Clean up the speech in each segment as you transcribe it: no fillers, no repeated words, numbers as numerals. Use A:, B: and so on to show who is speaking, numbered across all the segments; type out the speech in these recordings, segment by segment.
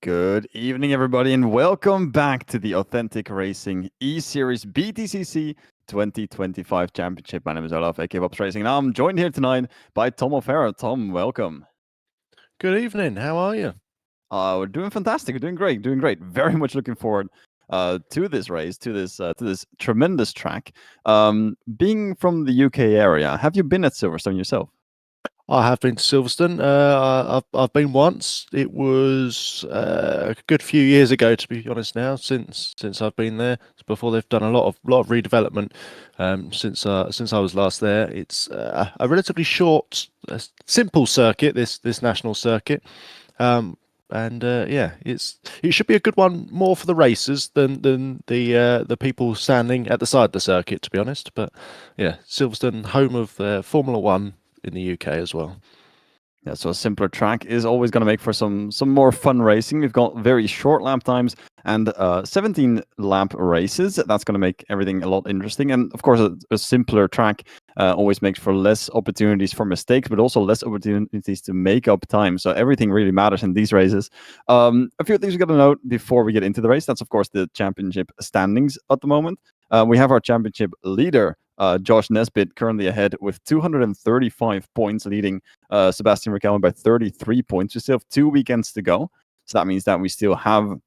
A: Good evening, everybody, and welcome back to the Authentic Racing eSeries BTCC 2025 Championship. My name is Olaf, aka Bob's Racing, and I'm joined here tonight by Tom O'Farrell. Tom, welcome.
B: Good evening. How are you?
A: We're doing fantastic. We're doing great. Very much looking forward to this race, to this tremendous track. Being from the UK area, have you been at Silverstone yourself?
B: I have been to Silverstone. I've been once. It was a good few years ago, to be honest. Now, since I've been there, it's before they've done a lot of redevelopment. Since I was last there, it's a relatively short, simple circuit. This national circuit. Yeah, it should be a good one, more for the racers than the people standing at the side of the circuit, to be honest. But yeah, Silverstone, home of Formula One in the UK as well.
A: Yeah, so a simpler track is always going to make for some more fun racing. We've got very short lap times and 17 lap races. That's going to make everything a lot interesting. And of course, a simpler track always makes for less opportunities for mistakes, but also less opportunities to make up time. So everything really matters in these races. A few things we got to note before we get into the race. That's of course the championship standings at the moment. We have our championship leader, Josh Nesbitt, currently ahead with 235 points, leading Sebastian Riquelme by 33 points. We still have 2 weekends to go. So that means that we still have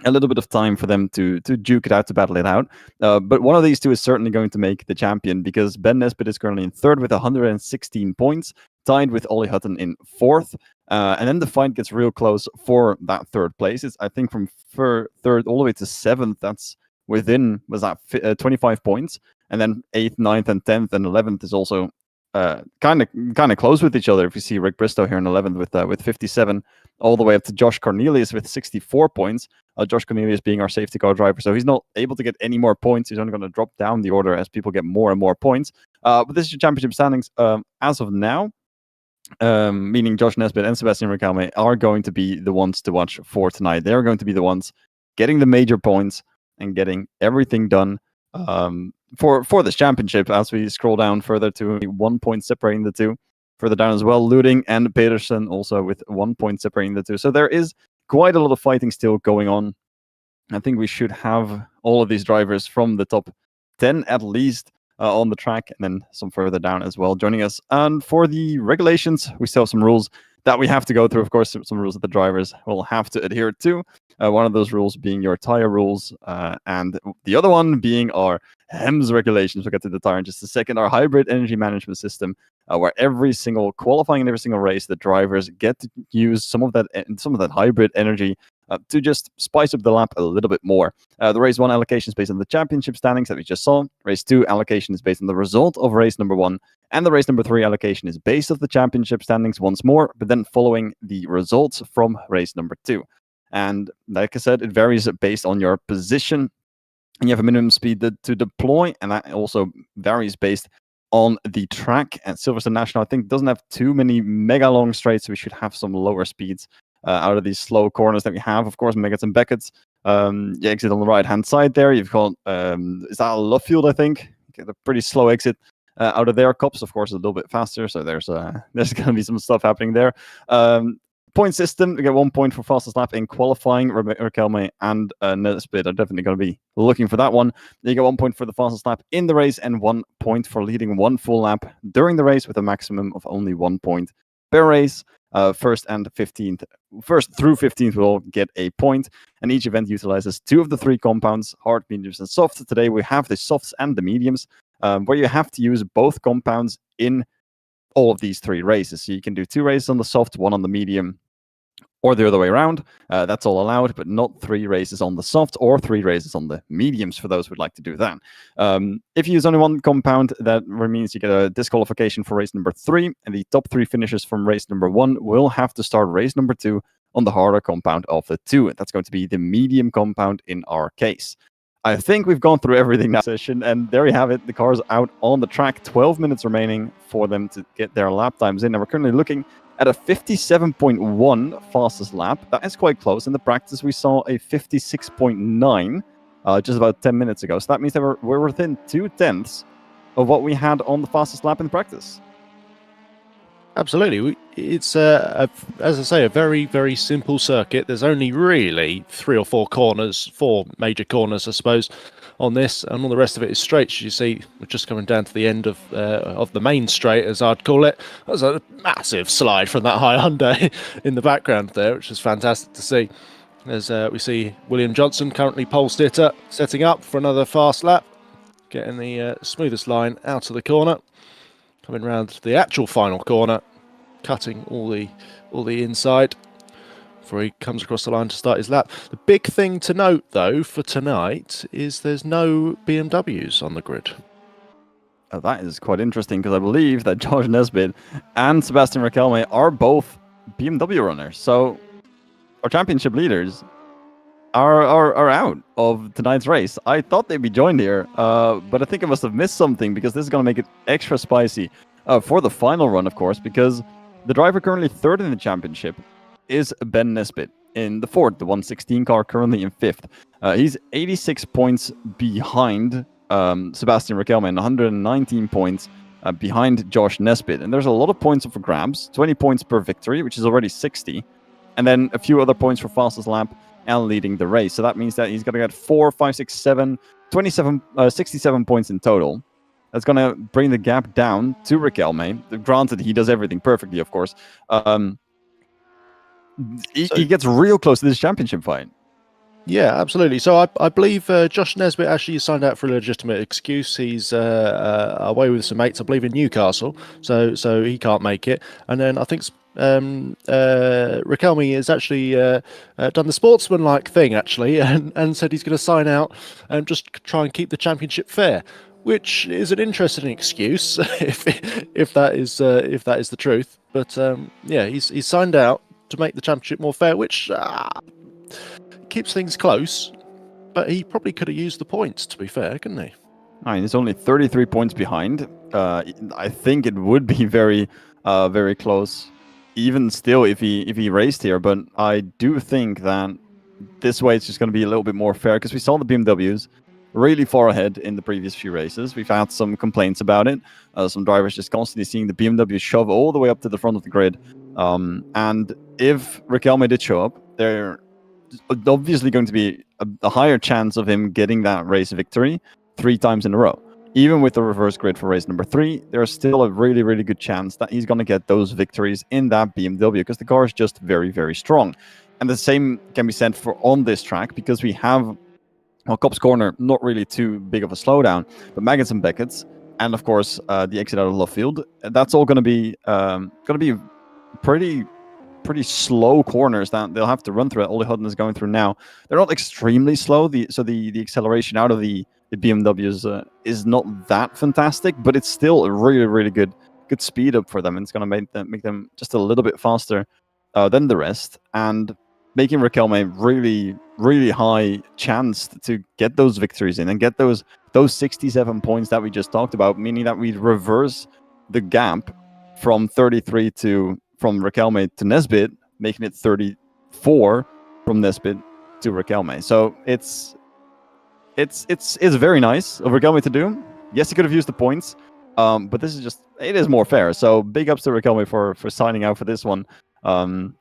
A: a little bit of time for them to duke it out, to battle it out. But one of these two is certainly going to make the champion, because Ben Nesbitt is currently in third with 116 points, tied with Ollie Hutton in fourth. And then the fight gets real close for that third place. It's, I think, from third all the way to seventh. That's within 25 points. And then 8th, 9th, and 10th, and 11th is also kind of close with each other. If you see Rick Bristow here in 11th with 57, all the way up to Josh Cornelius with 64 points. Josh Cornelius being our safety car driver, so he's not able to get any more points. He's only going to drop down the order as people get more and more points. But this is your championship standings as of now. Meaning Josh Nesbitt and Sebastian Riquelme are going to be the ones to watch for tonight. They're going to be the ones getting the major points and getting everything done for this championship. As we scroll down further to 1 point separating the two, further down as well, Luding and Pedersen also with 1 point separating the two. So there is quite a lot of fighting still going on. I think we should have all of these drivers from the top 10 at least on the track, and then some further down as well joining us. And for the regulations, we still have some rules that we have to go through. Of course, some rules that the drivers will have to adhere to. One of those rules being your tire rules, and the other one being our HEMS regulations. We'll get to the tire in just a second. Our hybrid energy management system, where every single qualifying and every single race, the drivers get to use some of that hybrid energy to just spice up the lap a little bit more. The race 1 allocation is based on the championship standings that we just saw. Race 2 allocation is based on the result of race number 1. And the race number 3 allocation is based on the championship standings once more, but then following the results from race number 2. And like I said, it varies based on your position. And you have a minimum speed to deploy, and that also varies based on the track. And Silverstone National, I think, doesn't have too many mega long straights, so we should have some lower speeds out of these slow corners that we have. Of course, Meggetts and Beckett's. You exit on the right-hand side there. You've got, is that Lovefield, I think? Get a pretty slow exit out of their cups. Of course, a little bit faster, so there's going to be some stuff happening there. Point system, we get 1 point for fastest lap in qualifying. Riquelme and Nesbitt are definitely going to be looking for that one. You get 1 point for the fastest lap in the race and 1 point for leading one full lap during the race, with a maximum of only 1 point per race. First through 15th will all get a point, and each event utilizes 2 of the 3 compounds, hard, mediums, and soft. Today we have the softs and the mediums, where you have to use both compounds in all of these 3 races. So you can do 2 races on the soft, 1 on the medium, or the other way around. That's all allowed, but not 3 races on the soft or 3 races on the mediums for those who would like to do that. If you use only 1 compound, that means you get a disqualification for race number 3, and the top 3 finishers from race number 1 will have to start race number 2 on the harder compound of the 2. That's going to be the medium compound in our case. I think we've gone through everything now session, and there you have it. The car's out on the track. 12 minutes remaining for them to get their lap times in. And we're currently looking at a 57.1 fastest lap. That is quite close. In the practice, we saw a 56.9 just about 10 minutes ago. So that means that we're within 2/10 of what we had on the fastest lap in practice.
B: Absolutely. it's as I say, a very, very simple circuit. There's only really 3 or 4 corners, 4 major corners, I suppose, on this, and all the rest of it is straight. As you see, we're just coming down to the end of the main straight, as I'd call it. There's a massive slide from that high Hyundai in the background there, which is fantastic to see. As we see William Johnson, currently pole sitter, setting up for another fast lap, getting the smoothest line out of the corner, coming round the actual final corner, cutting all the inside before he comes across the line to start his lap. The big thing to note, though, for tonight is there's no BMWs on the grid.
A: That is quite interesting, because I believe that Josh Nesbitt and Sebastian Riquelme are both BMW runners. So our championship leaders are out of tonight's race. I thought they'd be joined here, but I think I must have missed something, because this is going to make it extra spicy for the final run, of course, because the driver currently third in the championship is Ben Nesbitt in the Ford, the 116 car, currently in fifth. He's 86 points behind Sebastian Riquelme and 119 points behind Josh Nesbitt. And there's a lot of points up for grabs, 20 points per victory, which is already 60. And then a few other points for fastest lap and leading the race. So that means that he's going to get 4, 5, 6, 7, 27, 67 points in total. That's going to bring the gap down to Riquelme. Granted, he does everything perfectly, of course. He gets real close to this championship fight.
B: Yeah, absolutely. So I believe Josh Nesbitt actually signed out for a legitimate excuse. He's away with some mates, I believe, in Newcastle, so he can't make it. And then I think Riquelme has actually done the sportsman-like thing, actually, and said he's going to sign out and just try and keep the championship fair, which is an interesting excuse if that is the truth. But yeah, he's signed out to make the championship more fair, which keeps things close, but he probably could have used the points, to be fair, couldn't he?
A: I mean, he's only 33 points behind. I think it would be very close, even still, if he raced here. But I do think that this way it's just going to be a little bit more fair, because we saw the BMWs really far ahead in the previous few races. We've had some complaints about it. Some drivers just constantly seeing the BMW shove all the way up to the front of the grid. And if Riquelme did show up, they're obviously going to be a higher chance of him getting that race victory 3 times in a row. Even with the reverse grid for race number 3, there's still a really, really good chance that he's going to get those victories in that BMW, because the car is just very, very strong. And the same can be said for on this track, because we have, well, Cobb's Corner, not really too big of a slowdown, but Maggots and Beckett's, and of course the exit out of Love Field, that's all going to be pretty slow corners that they'll have to run through. Ollie Hutton is going through now. They're not extremely slow, so the acceleration out of the BMWs is not that fantastic, but it's still a really, really good speed up for them, and it's going to make them just a little bit faster than the rest, and making Riquelme really, really high chance to get those victories in and get those 67 points that we just talked about, meaning that we reverse the gap from 33 from Riquelme to Nesbitt, making it 34 from Nesbitt to Riquelme. So it's very nice of Riquelme to do. Yes, he could have used the points, but this is it is more fair. So big ups to Riquelme for signing out for this one. And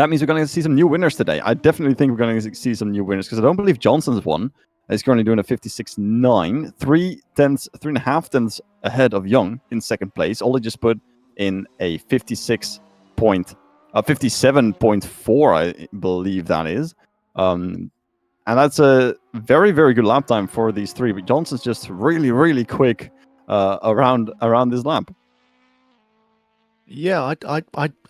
A: that means we're going to see some new winners today. I definitely think we're going to see some new winners, because I don't believe Johnson's won. He's currently doing a 56.9, 3.5 tenths ahead of Young in second place. Ollie just put in a 57.4, I believe that is. And that's a very, very good lap time for these three. But Johnson's just really, really quick around this lap.
B: Yeah, I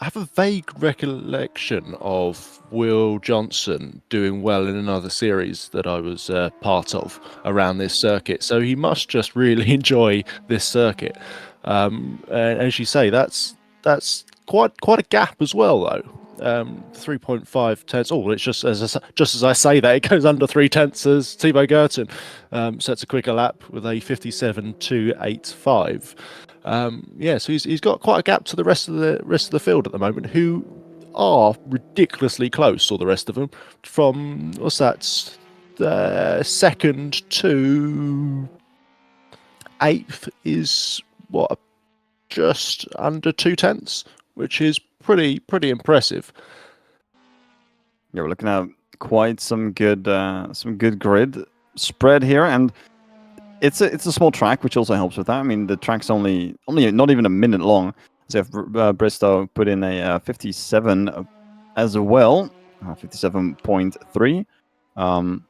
B: have a vague recollection of Will Johnson doing well in another series that I was part of around this circuit. So he must just really enjoy this circuit. And as you say, that's quite a gap as well, though. 3.5 tenths. Oh, it's just as I say that, it goes under 3 tenths as Thibaut Gerten sets a quicker lap with a 57.285. Yeah, so he's got quite a gap to the rest of the field at the moment, who are ridiculously close. All the rest of them, from what's that, second to 8th is what, just under 2 tenths, which is pretty impressive.
A: Yeah, we're looking at quite some good grid spread here, and it's a small track, which also helps with that. I mean, the track's only not even a minute long. So if Bristow put in a 57 as well, 57.3.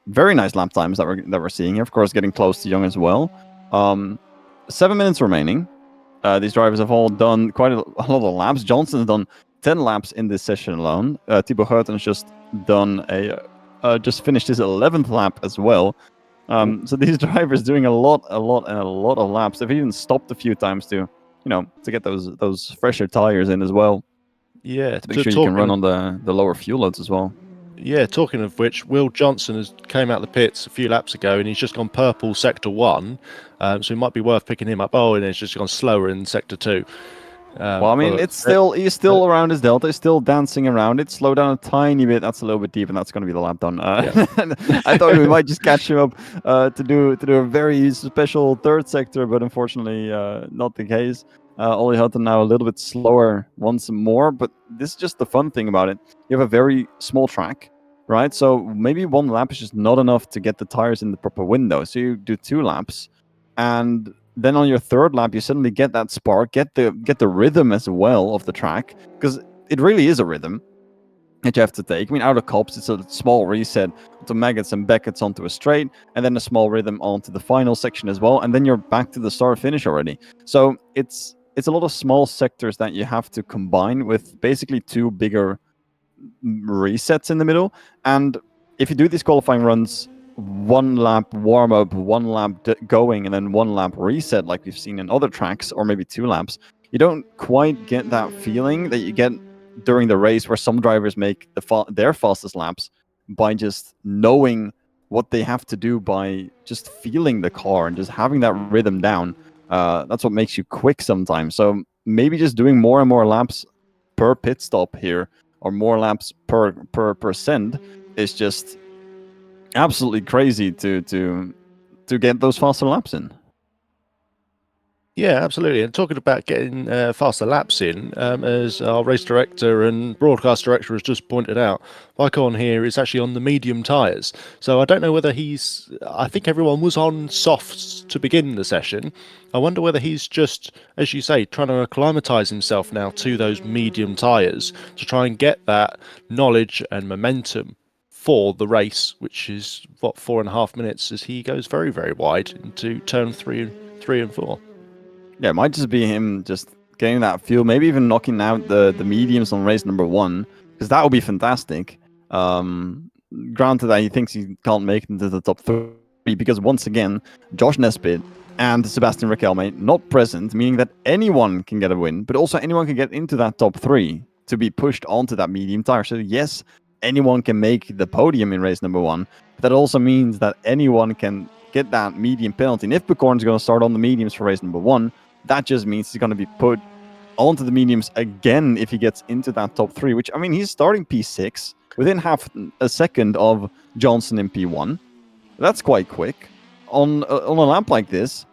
A: Very nice lap times that we're seeing here. Of course, getting close to Young as well. 7 minutes remaining. These drivers have all done quite a lot of laps. Johnson's done 10 laps in this session alone. Thibaut Hurton's just done just finished his 11th lap as well. So these drivers doing a lot of laps. They've even stopped a few times to get those fresher tires in as well.
B: Yeah,
A: to make sure you can run on the lower fuel loads as well.
B: Yeah, talking of which, Will Johnson came out the pits a few laps ago, and he's just gone purple sector 1, so it might be worth picking him up. Oh, and it's just gone slower in sector 2.
A: Well, I mean, he's still around his delta. He's still dancing around it. Slow down a tiny bit. That's a little bit deep, and that's going to be the lap done. I thought we might just catch him up to do a very special third sector, but unfortunately, not the case. Ollie Hutton now a little bit slower once more, but this is just the fun thing about it. You have a very small track, right? So maybe one lap is just not enough to get the tires in the proper window. So you do 2 laps, and then on your 3rd lap, you suddenly get that spark, get the rhythm as well of the track, because it really is a rhythm that you have to take. I mean, out of Copse, it's a small reset to Maggots and Beckett's onto a straight, and then a small rhythm onto the final section as well, and then you're back to the start finish already. So it's a lot of small sectors that you have to combine with basically 2 bigger resets in the middle. And if you do these qualifying runs, 1 lap warm up, 1 lap going, and then 1 lap reset, like we've seen in other tracks, or maybe 2 laps, you don't quite get that feeling that you get during the race, where some drivers make their fastest laps by just knowing what they have to do, by just feeling the car and just having that rhythm down. That's what makes you quick sometimes. So maybe just doing more and more laps per pit stop here, or more laps per send, is just absolutely crazy to get those faster laps in.
B: Yeah, absolutely. And talking about getting faster laps in, as our race director and broadcast director has just pointed out, Vicon here is actually on the medium tyres. So I don't know whether I think everyone was on softs to begin the session. I wonder whether he's just, as you say, trying to acclimatise himself now to those medium tyres to try and get that knowledge and momentum for the race, which is, 4.5 minutes, as he goes very, very wide into turn 3 and 4.
A: Yeah, it might just be him just getting that feel, maybe even knocking out the mediums on race number 1, because that would be fantastic. Granted that he thinks he can't make it into the top 3, because once again, Josh Nesbitt and Sebastian Riquelme not present, meaning that anyone can get a win, but also anyone can get into that top 3 to be pushed onto that medium tire. So yes, anyone can make the podium in race number 1, but that also means that anyone can get that medium penalty. And if Bukorn's going to start on the mediums for race number 1, that just means he's going to be put onto the mediums again if he gets into that top 3, which, I mean, he's starting P6 within half a second of Johnson in P1. That's quite quick. On a lap like this,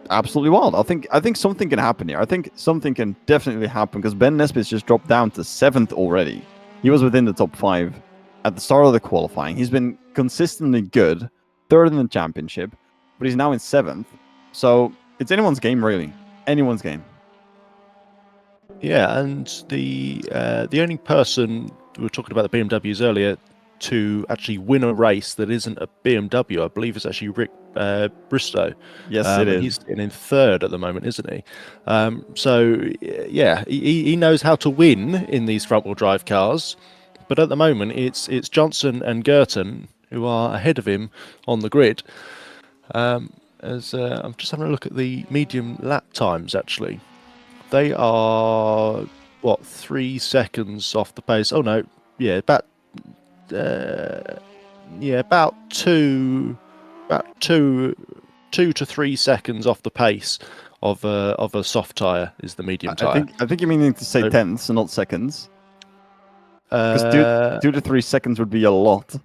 A: absolutely wild. I think something can happen here. I think something can definitely happen, because Ben Nesbitt's just dropped down to 7th already. He was within the top 5 at the start of the qualifying. He's been consistently good, 3rd in the championship, but he's now in 7th. So it's anyone's game, really. Anyone's game.
B: Yeah, and the only person, we were talking about the BMWs earlier, to actually win a race that isn't a BMW, I believe, is actually Rick Bristow.
A: Yes, it is.
B: He's in 3rd at the moment, isn't he? So yeah, he knows how to win in these front-wheel drive cars, but at the moment it's Johnson and Girton who are ahead of him on the grid. As I'm just having a look at the medium lap times, actually. They are, 3 seconds off the pace. Oh, no. Yeah, about 2 to 3 seconds off the pace of a soft tyre is the medium tyre.
A: I think you meaning to say tenths and not seconds. Because 2 to 3 seconds would be a lot.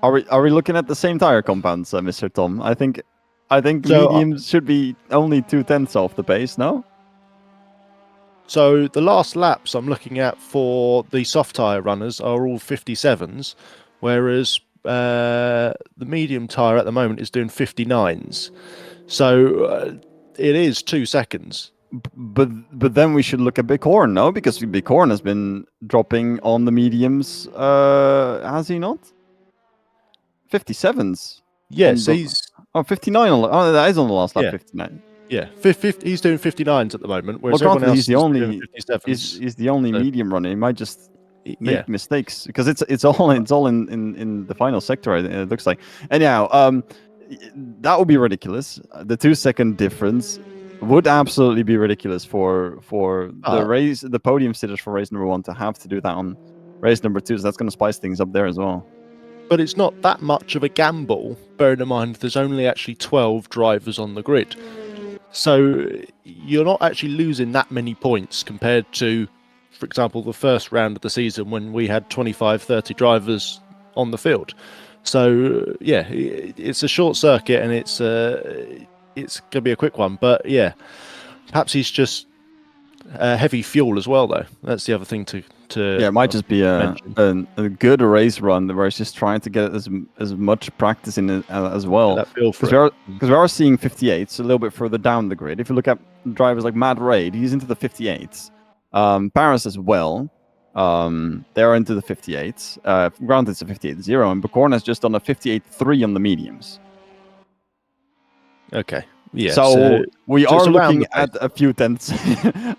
A: Are we looking at the same tire compounds, Mr. Tom? I think mediums should be only 2/10 off the pace, no?
B: So the last laps I'm looking at for the soft tyre runners are all 57s, whereas the medium tyre at the moment is doing 59s. So it is 2 seconds.
A: But then we should look at Bighorn, no? Because Bighorn has been dropping on the mediums, has he not? 57s.
B: Yes, he's...
A: Oh, 59 on... Oh, that is on the last lap,
B: Yeah.
A: 59.
B: Yeah, he's doing 59s at the moment, whereas
A: Well,
B: everyone else
A: he's the only...
B: is doing 57s.
A: He's the only
B: So-
A: medium runner. He might just make
B: Yeah.
A: mistakes because it's all in the final sector. It looks like. Anyhow, that would be ridiculous. The 2-second difference would absolutely be ridiculous for the race, the podium sitters for race number 1 to have to do that on race number 2. So that's going to spice things up there as well.
B: But it's not that much of a gamble, bearing in mind there's only actually 12 drivers on the grid. So you're not actually losing that many points compared to, for example, the first round of the season when we had 25, 30 drivers on the field. So, yeah, it's a short circuit and it's going to be a quick one. But, yeah, perhaps he's just heavy fuel as well, though. That's the other thing to
A: yeah, it might just be a good race run where he's just trying to get as much practice in it as well. Because we are seeing 58s a little bit further down the grid. If you look at drivers like Matt Raid, he's into the 58s. Paris as well. They're into the 58s. Granted, it's a 58.0, and Bighorn has just done a 58.3 on the mediums.
B: Okay. Yeah,
A: so we are looking at a few tenths.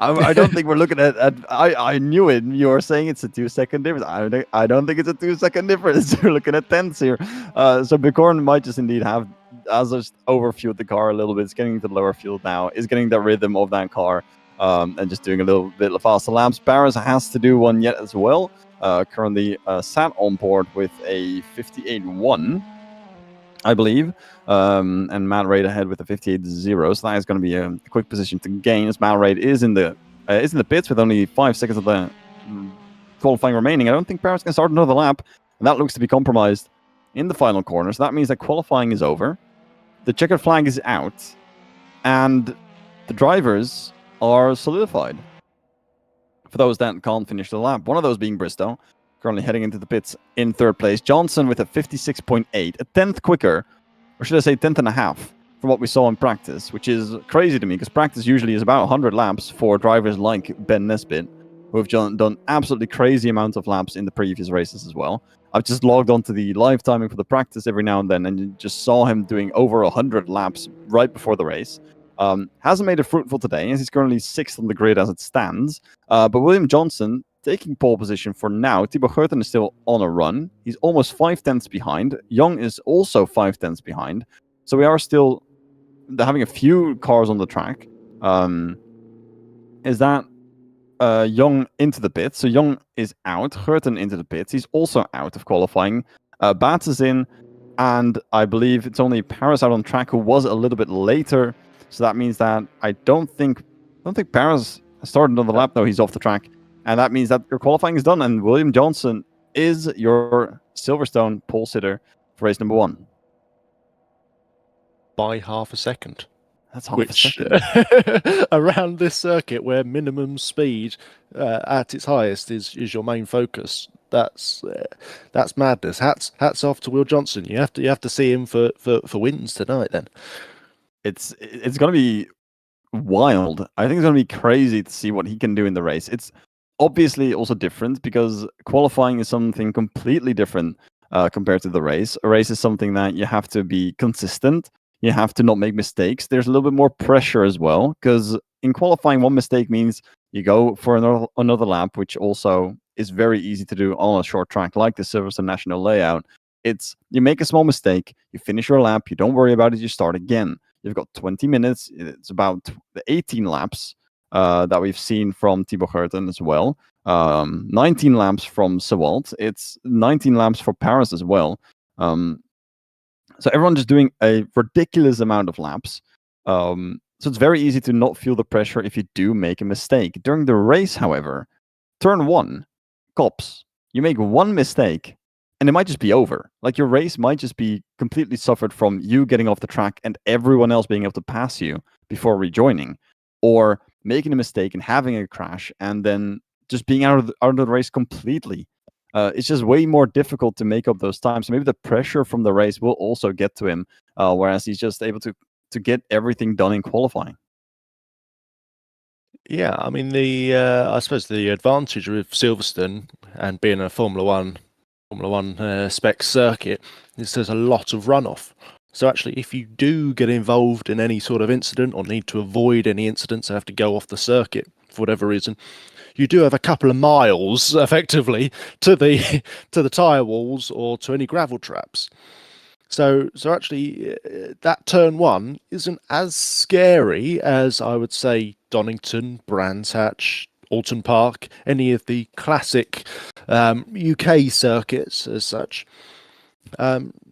A: I don't think we're looking at I knew it. You were saying it's a 2-second difference. I don't think it's a 2-second difference. We're looking at tenths here. So Bighorn might just indeed have just overfueled the car a little bit. It's getting into lower fuel now. Is getting the rhythm of that car and just doing a little bit faster laps. Barris has to do one yet as well. Currently sat on board with a 58.1. I believe, and Matt Raid ahead with a 58.0, so that is going to be a quick position to gain, as Matt Raid is in the pits with only 5 seconds of the qualifying remaining. I don't think Paris can start another lap, and that looks to be compromised in the final corner, so that means that qualifying is over, the checkered flag is out, and the drivers are solidified. For those that can't finish the lap, one of those being Bristow, currently heading into the pits in 3rd place. Johnson with a 56.8, a 10th quicker, or should I say 10th and a half, from what we saw in practice, which is crazy to me, because practice usually is about 100 laps for drivers like Ben Nesbitt, who have done absolutely crazy amounts of laps in the previous races as well. I've just logged onto the live timing for the practice every now and then, and you just saw him doing over 100 laps right before the race. Hasn't made it fruitful today, as he's currently 6th on the grid as it stands. But William Johnson taking pole position for now. Thibaut Geurten is still on a run. He's almost 5 tenths behind. Young is also 5 tenths behind. So we are still having a few cars on the track. Is that Young into the pits? So Young is out. Geurten into the pits. He's also out of qualifying. Bats is in. And I believe it's only Paris out on track, who was a little bit later. So that means that I don't think Paris has started on the lap, though. He's off the track. And that means that your qualifying is done, and William Johnson is your Silverstone pole sitter for race number 1.
B: By half a second.
A: That's half a second.
B: Around this circuit where minimum speed at its highest is your main focus. That's madness. Hats off to Will Johnson. You have to see him for wins tonight then.
A: It's going to be wild. I think it's going to be crazy to see what he can do in the race. It's obviously also different because qualifying is something completely different compared to the race. A race is something that you have to be consistent. You have to not make mistakes. There's a little bit more pressure as well, because in qualifying, one mistake means you go for another lap, which also is very easy to do on a short track like the Silverstone National layout. It's you make a small mistake, you finish your lap, you don't worry about it, you start again. You've got 20 minutes. It's about the 18 laps that we've seen from Thibaut Geurten as well. 19 laps from Sewald. It's 19 laps for Paris as well. So everyone's just doing a ridiculous amount of laps. So it's very easy to not feel the pressure if you do make a mistake. During the race, however, turn 1, cops. You make one mistake, and it might just be over. Like your race might just be completely suffered from you getting off the track and everyone else being able to pass you before rejoining. Or making a mistake and having a crash, and then just being out of the race completely. It's just way more difficult to make up those times. So maybe the pressure from the race will also get to him, whereas he's just able to get everything done in qualifying.
B: Yeah, I mean I suppose the advantage with Silverstone and being a Formula One spec circuit is there's a lot of runoff. So actually, if you do get involved in any sort of incident or need to avoid any incidents and have to go off the circuit for whatever reason, you do have a couple of miles effectively to the to the tyre walls or to any gravel traps. So actually, that turn one isn't as scary as I would say Donington, Brands Hatch, Alton Park, any of the classic UK circuits as such.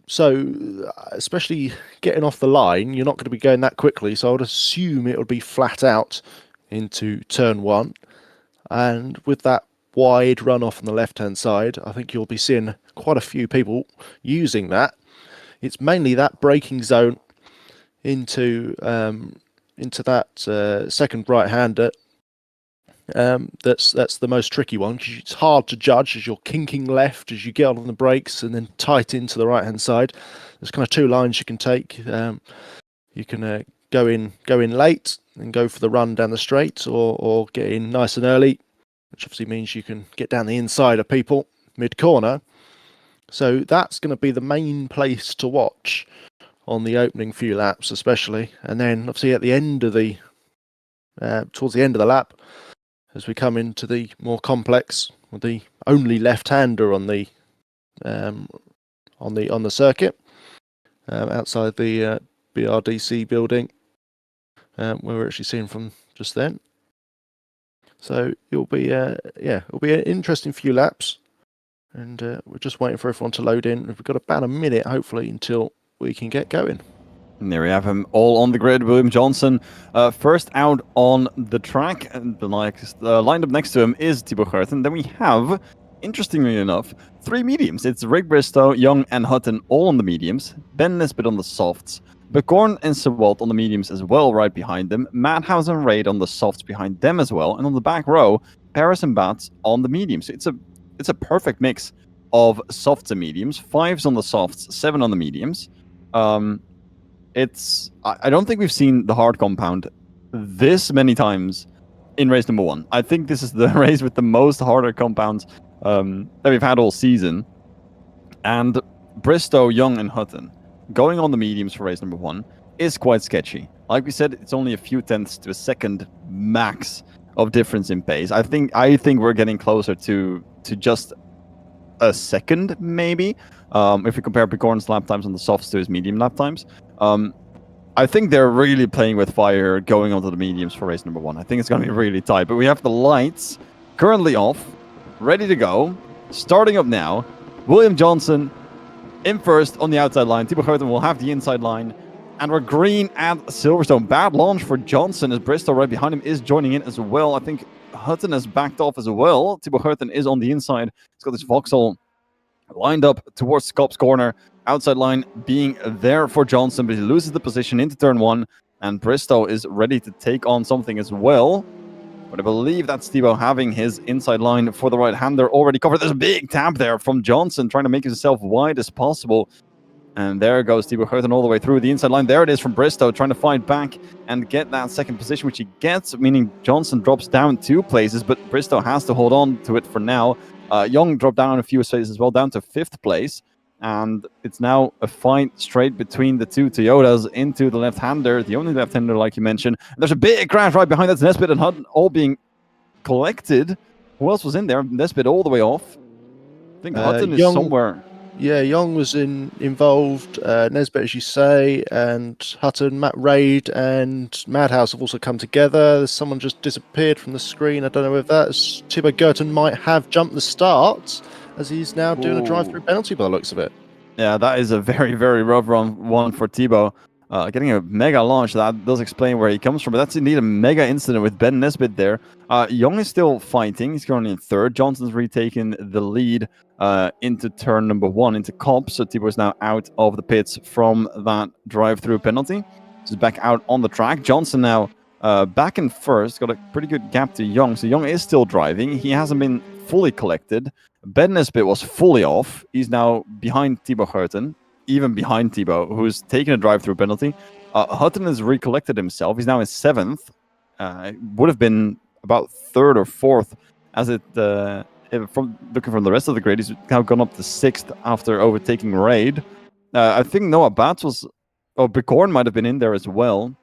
B: So especially getting off the line, you're not going to be going that quickly. So I would assume it would be flat out into turn one. And with that wide runoff on the left-hand side, I think you'll be seeing quite a few people using that. It's mainly that braking zone into that second right-hander that's the most tricky one, because it's hard to judge as you're kinking left as you get on the brakes and then tight into the right-hand side. There's kind of two lines you can take. You can go in late and go for the run down the straight, or get in nice and early, which obviously means you can get down the inside of people mid-corner. So that's going to be the main place to watch on the opening few laps, especially. And then obviously at the end of the towards the end of the lap, as we come into the more complex, with the only left-hander on the circuit, outside the BRDC building, where we're actually seeing from just then. So it'll be it'll be an interesting few laps, and we're just waiting for everyone to load in. We've got about a minute, hopefully, until we can get going.
A: And there we have him, all on the grid. William Johnson, first out on the track, and the lined up next to him is Thibaut Geurten. Then we have, interestingly enough, 3 mediums. It's Rick Bristow, Young, and Hutton all on the mediums. Ben Nisbet on the softs. Becorn and Sewalt on the mediums as well, right behind them. Madhouse and Raid on the softs behind them as well. And on the back row, Paris and Bats on the mediums. It's a perfect mix of softs and mediums. 5s on the softs, 7 on the mediums. I don't think we've seen the hard compound this many times in race number 1. I think this is the race with the most harder compounds that we've had all season. And Bristow, Young, and Hutton going on the mediums for race number 1 is quite sketchy. Like we said, it's only a few tenths to a second max of difference in pace. I think we're getting closer to just a second, maybe, if we compare Becorn's lap times on the softs to his medium lap times. I think they're really playing with fire going onto the mediums for race number 1. I think it's going to be really tight. But we have the lights currently off, ready to go, starting up now. William Johnson in first on the outside line. Thibaut Geurten will have the inside line. And we're green at Silverstone. Bad launch for Johnson, as Bristow right behind him is joining in as well. I think Hutton has backed off as well. Thibaut Geurten is on the inside. He's got this Vauxhall lined up towards Scott's corner. Outside line being there for Johnson, but he loses the position into turn 1. And Bristow is ready to take on something as well. But I believe that's Thibaut having his inside line for the right-hander already covered. There's a big tap there from Johnson, trying to make himself wide as possible. And there goes Thibaut Geurten all the way through the inside line. There it is from Bristow, trying to fight back and get that second position, which he gets, meaning Johnson drops down 2 places, but Bristow has to hold on to it for now. Young dropped down a few spaces as well, down to 5th place. And it's now a fight straight between the 2 Toyotas into the left-hander, the only left-hander, like you mentioned. There's a big crash right behind. That's Nesbitt and Hutton all being collected. Who else was in there? Nesbitt all the way off. I think Hutton is somewhere.
B: Yeah, Young was involved. Nesbitt, as you say, and Hutton, Matt Raid, and Madhouse have also come together. Someone just disappeared from the screen. I don't know if that's Thibaut Geurten might have jumped the start, as he's now doing a drive-through penalty by the looks of it.
A: Yeah, that is a very, very rough one for Thibaut. Getting a mega launch, that does explain where he comes from, but that's indeed a mega incident with Ben Nesbitt there. Young is still fighting. He's currently in 3rd. Johnson's retaken the lead into turn number 1, into Cobb. So Thibaut is now out of the pits from that drive-through penalty. He's back out on the track. Johnson now Back in first, got a pretty good gap to Young. So Young is still driving. He hasn't been fully collected. Ben Nesbitt was fully off. He's now behind Thibaut Hutton, even behind Thibaut, who's taken a drive-through penalty. Hutton has recollected himself. He's now in 7th. It would have been about 3rd or 4th, as from looking from the rest of the grid. He's now gone up to 6th after overtaking Raid. I think Noah Batts Bicorn might have been in there as well,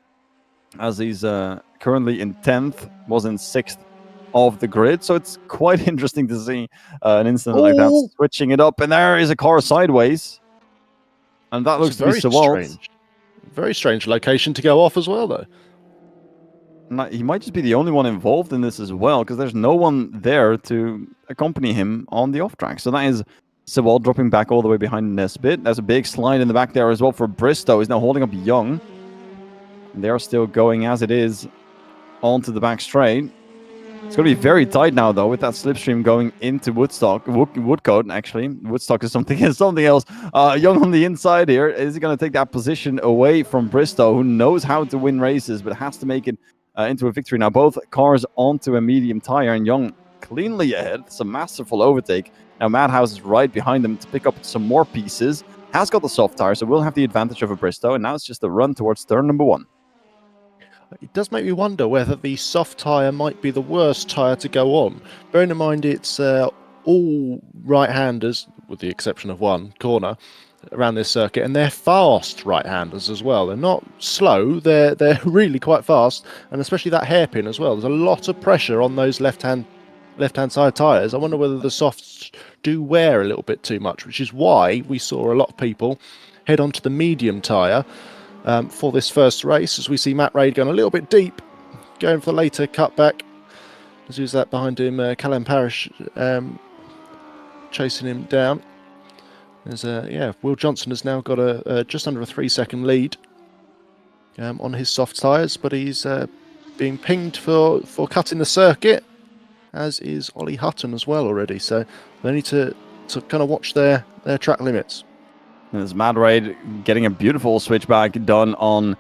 A: as he's currently in 10th, was in 6th of the grid. So it's quite interesting to see an incident like that, switching it up. And there is a car sideways. And that looks to be Sewald.
B: Very strange location to go off as well, though.
A: He might just be the only one involved in this as well, because there's no one there to accompany him on the off-track. So that is Sewald dropping back all the way behind Nesbitt. There's a big slide in the back there as well for Bristow. He's now holding up Young. They're still going as it is onto the back straight. It's going to be very tight now, though, with that slipstream going into Woodcote, actually. Woodstock is something else. Young on the inside here. Is he going to take that position away from Bristow, who knows how to win races, but has to make it into a victory? Now, both cars onto a medium tire, and Young cleanly ahead. It's a masterful overtake. Now, Madhouse is right behind them to pick up some more pieces. Has got the soft tire, so will have the advantage over Bristow, and now it's just a run towards turn number 1.
B: It does make me wonder whether the soft tyre might be the worst tyre to go on. Bearing in mind it's all right-handers, with the exception of one corner, around this circuit, and they're fast right-handers as well. They're not slow, they're really quite fast, and especially that hairpin as well. There's a lot of pressure on those left-hand side tyres. I wonder whether the softs do wear a little bit too much, which is why we saw a lot of people head onto the medium tyre for this first race, as we see Matt Raid going a little bit deep, going for the later cutback. Let's use that behind him, Callum Parrish chasing him down. Will Johnson has now got a just under a 3-second lead on his soft tyres, but he's being pinged for cutting the circuit, as is Ollie Hutton as well already. So they need to kind of watch their track limits.
A: And there's Mad Raid getting a beautiful switchback done on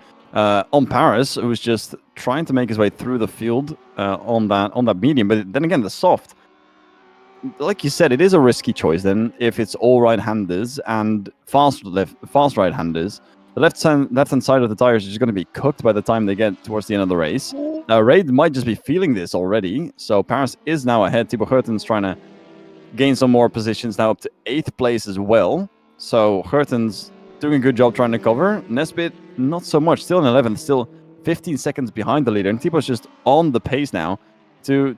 A: Paris, who was just trying to make his way through the field on that medium. But then again, the soft, like you said, it is a risky choice. Then if it's all right-handers and fast right-handers, the left-hand side of the tires is just going to be cooked by the time they get towards the end of the race. Raid might just be feeling this already. So Paris is now ahead. Thibaut Hurton's trying to gain some more positions, now up to 8th place as well. So Hurton's doing a good job trying to cover. Nesbitt, not so much. Still in 11th, still 15 seconds behind the leader. And Thibaut's just on the pace now to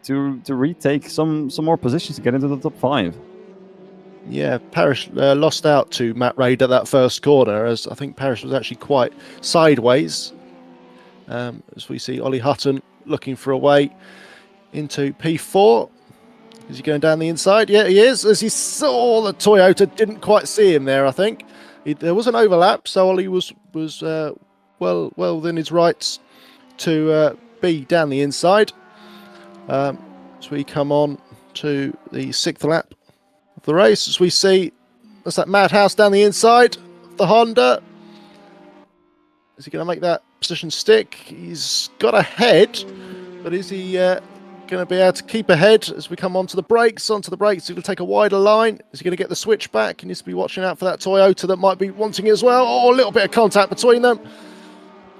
A: retake some more positions to get into the top 5.
B: Yeah, Parrish lost out to Matt Raid at that first corner, as I think Parrish was actually quite sideways. As we see Ollie Hutton looking for a way into P4. Is he going down the inside? Yeah, he is. As he saw the Toyota, didn't quite see him there, I think. There was an overlap, so Ollie was well within his rights to be down the inside. As we come on to the 6th lap of the race, as we see, that's that Madhouse down the inside of the Honda. Is he going to make that position stick? He's got ahead, but is he going to be able to keep ahead as we come onto the brakes? He's going to take a wider line. Is he going to get the switch back? He needs to be watching out for that Toyota that might be wanting it as well. Oh, a little bit of contact between them,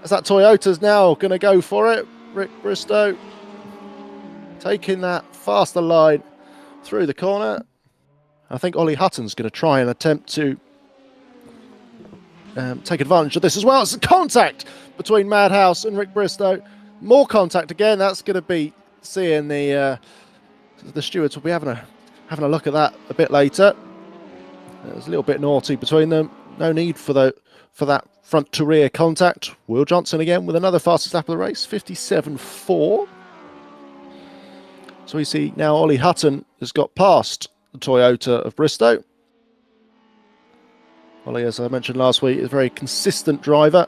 B: as that Toyota's now going to go for it. Rick Bristow taking that faster line through the corner. I think Ollie Hutton's going to try and attempt to take advantage of this as well. It's a contact between Madhouse and Rick Bristow. More contact again. That's going to be seeing the stewards will be having a look at that a bit later. There's a little bit naughty between them. No need for that front to rear contact. Will Johnson again with another fastest lap of the race, 57.4. So we see now Ollie Hutton has got past the Toyota of Bristow. Ollie, as I mentioned last week, is a very consistent driver.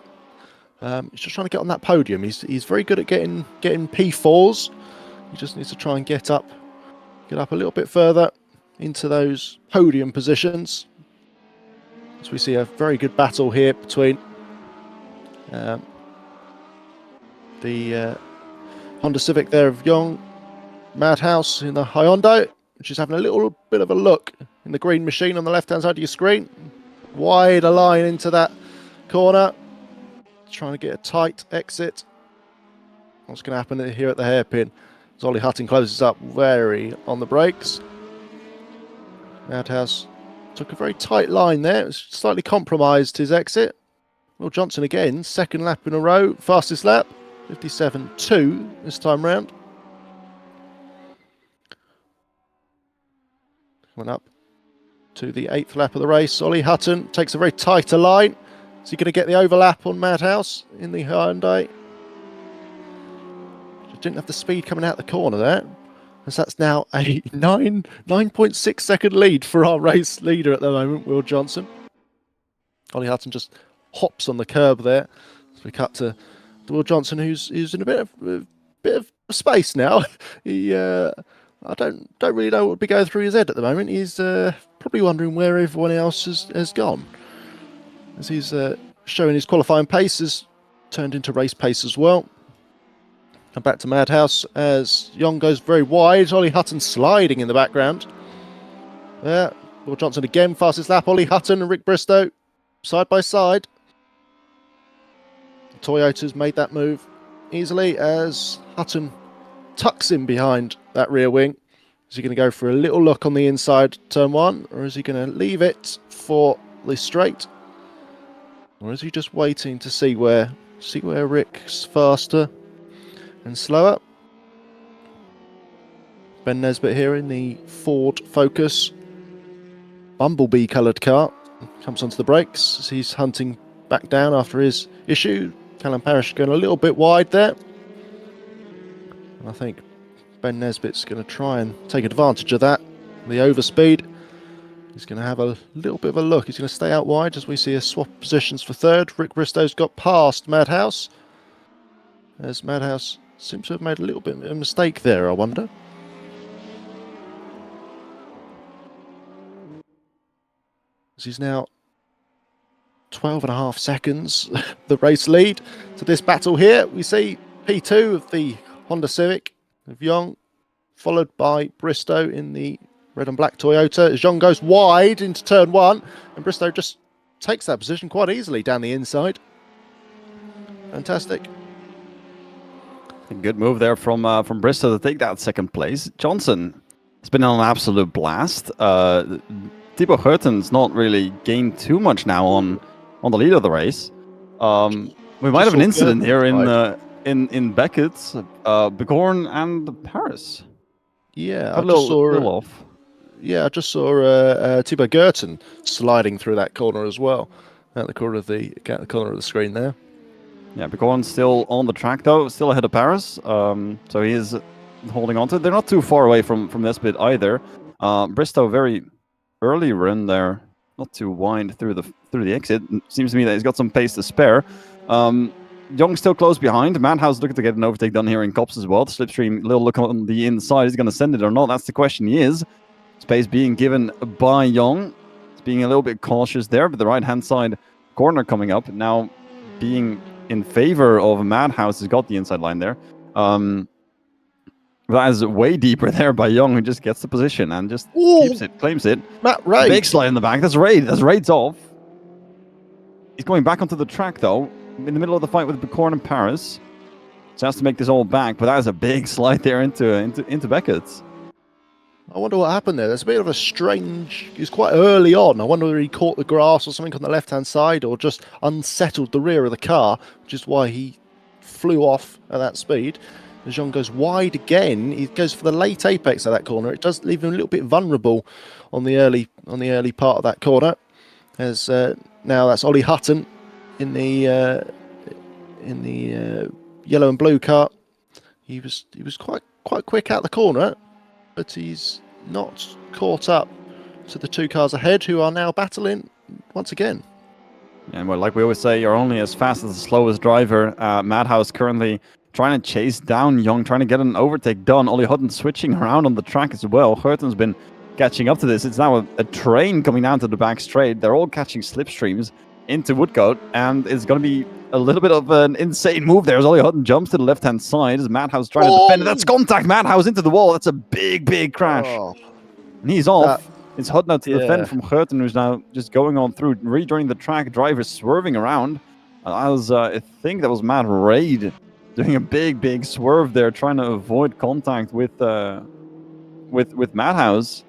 B: He's just trying to get on that podium. He's very good at getting P4s. He just needs to try and get up a little bit further into those podium positions. So we see a very good battle here between the Honda Civic there of Young. Madhouse in the Hyundai, which is having a little bit of a look in the green machine on the left-hand side of your screen. Wide a line into that corner. Trying to get a tight exit. What's going to happen here at the hairpin? As Ollie Hutton closes up very on the brakes. Madhouse took a very tight line there. It was slightly compromised his exit. Will Johnson again, second lap in a row, fastest lap, 57.2 this time round. Coming up to the 8th lap of the race. Ollie Hutton takes a very tighter line. Is he going to get the overlap on Madhouse in the Hyundai? Just didn't have the speed coming out the corner there. As that's now a 9.6 second lead for our race leader at the moment, Will Johnson. Ollie Hutton just hops on the curb there. So we cut to Will Johnson, who's in a bit of space now. He I don't really know what would be going through his head at the moment. He's probably wondering where everyone else has gone. As he's showing his qualifying pace has turned into race pace as well. And back to Madhouse as Young goes very wide. Ollie Hutton sliding in the background. There, Will Johnson again, fastest lap. Ollie Hutton and Rick Bristow side by side. The Toyota's made that move easily as Hutton tucks in behind that rear wing. Is he going to go for a little look on the inside turn one, or is he going to leave it for the straight? Or is he just waiting to see where Rick's faster and slower? Ben Nesbitt here in the Ford Focus Bumblebee coloured car. Comes onto the brakes as he's hunting back down after his issue. Callum Parrish going a little bit wide there. And I think Ben Nesbitt's going to try and take advantage of that. The overspeed. He's going to have a little bit of a look. He's going to stay out wide as we see a swap of positions for third. Rick Bristow's got past Madhouse. As Madhouse seems to have made a little bit of a mistake there, I wonder. As he's now 12.5 seconds the race lead to this battle here. We see P2 of the Honda Civic of Young, followed by Bristow in the red and black Toyota. As Young goes wide into turn one, and Bristow just takes that position quite easily down the inside. Fantastic.
A: A good move there from Bristow to take that second place. Johnson has been on an absolute blast. Thibaut Hurton's not really gained too much now on the lead of the race. We might have an incident here in Beckett, Bigorn and Paris.
B: Yeah,
A: I just saw little off.
B: Yeah, I just saw Thibaut Gerton sliding through that corner as well, at the corner of the screen there.
A: Yeah, Bigorn's still on the track though, still ahead of Paris. So he is holding on to it. They're not too far away from this bit either. Bristow very early run there, not too wide through the exit. Seems to me that he's got some pace to spare. Young still close behind. Madhouse looking to get an overtake done here in Cops as well. The slipstream, little look on the inside. Is he going to send it or not? That's the question. He is. Space being given by Young. He's being a little bit cautious there, but the right-hand side corner coming up now being in favor of Madhouse. Has got the inside line there. That is way deeper there by Young, who just gets the position and just keeps it, claims it.
B: Matt Raid.
A: Big slide in the back. That's Raid. That's Raid's off. He's going back onto the track though, in the middle of the fight with Bicorn and Paris. So has to make this all back, but that is a big slide there into Beckett's.
B: I wonder what happened there. There's a bit of a strange... He's quite early on. I wonder whether he caught the grass or something on the left-hand side or just unsettled the rear of the car, which is why he flew off at that speed. As Jean goes wide again, he goes for the late apex of that corner. It does leave him a little bit vulnerable on the early part of that corner. As now that's Ollie Hutton in the yellow and blue car. He was quite quick out the corner, but he's not caught up to the two cars ahead, who are now battling once again.
A: And well, like we always say, you're only as fast as the slowest driver. Madhouse currently trying to chase down Young, trying to get an overtake done. Ollie Hutton switching around on the track as well. Hurton's been catching up to this. It's now a train coming down to the back straight. They're all catching slipstreams into Woodcote, and it's going to be a little bit of an insane move there as Ollie Hutton jumps to the left-hand side as Madhouse trying to defend it. That's contact, Madhouse into the wall. That's a big crash. And he's off. It's Hutton out to defend from Gerten, who's now just going on through, rejoining the track. Drivers swerving around. I think that was Matt Raid doing a big swerve there, trying to avoid contact with Madhouse.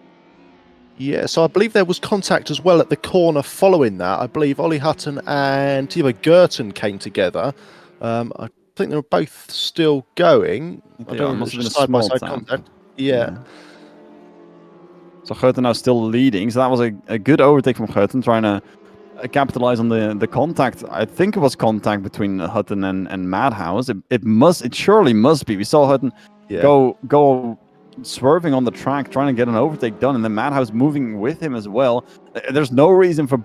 B: Yeah, so I believe there was contact as well at the corner following that. I believe Ollie Hutton and Timo Gerten came together. I think they were both still going. I don't know, just side-by-side contact. Yeah.
A: So Gerten now still leading. So that was a good overtake from Gerten, trying to capitalize on the contact. I think it was contact between Hutton and Madhouse. It surely must be. We saw Hutton go swerving on the track, trying to get an overtake done, and then Madhouse moving with him as well. There's no reason for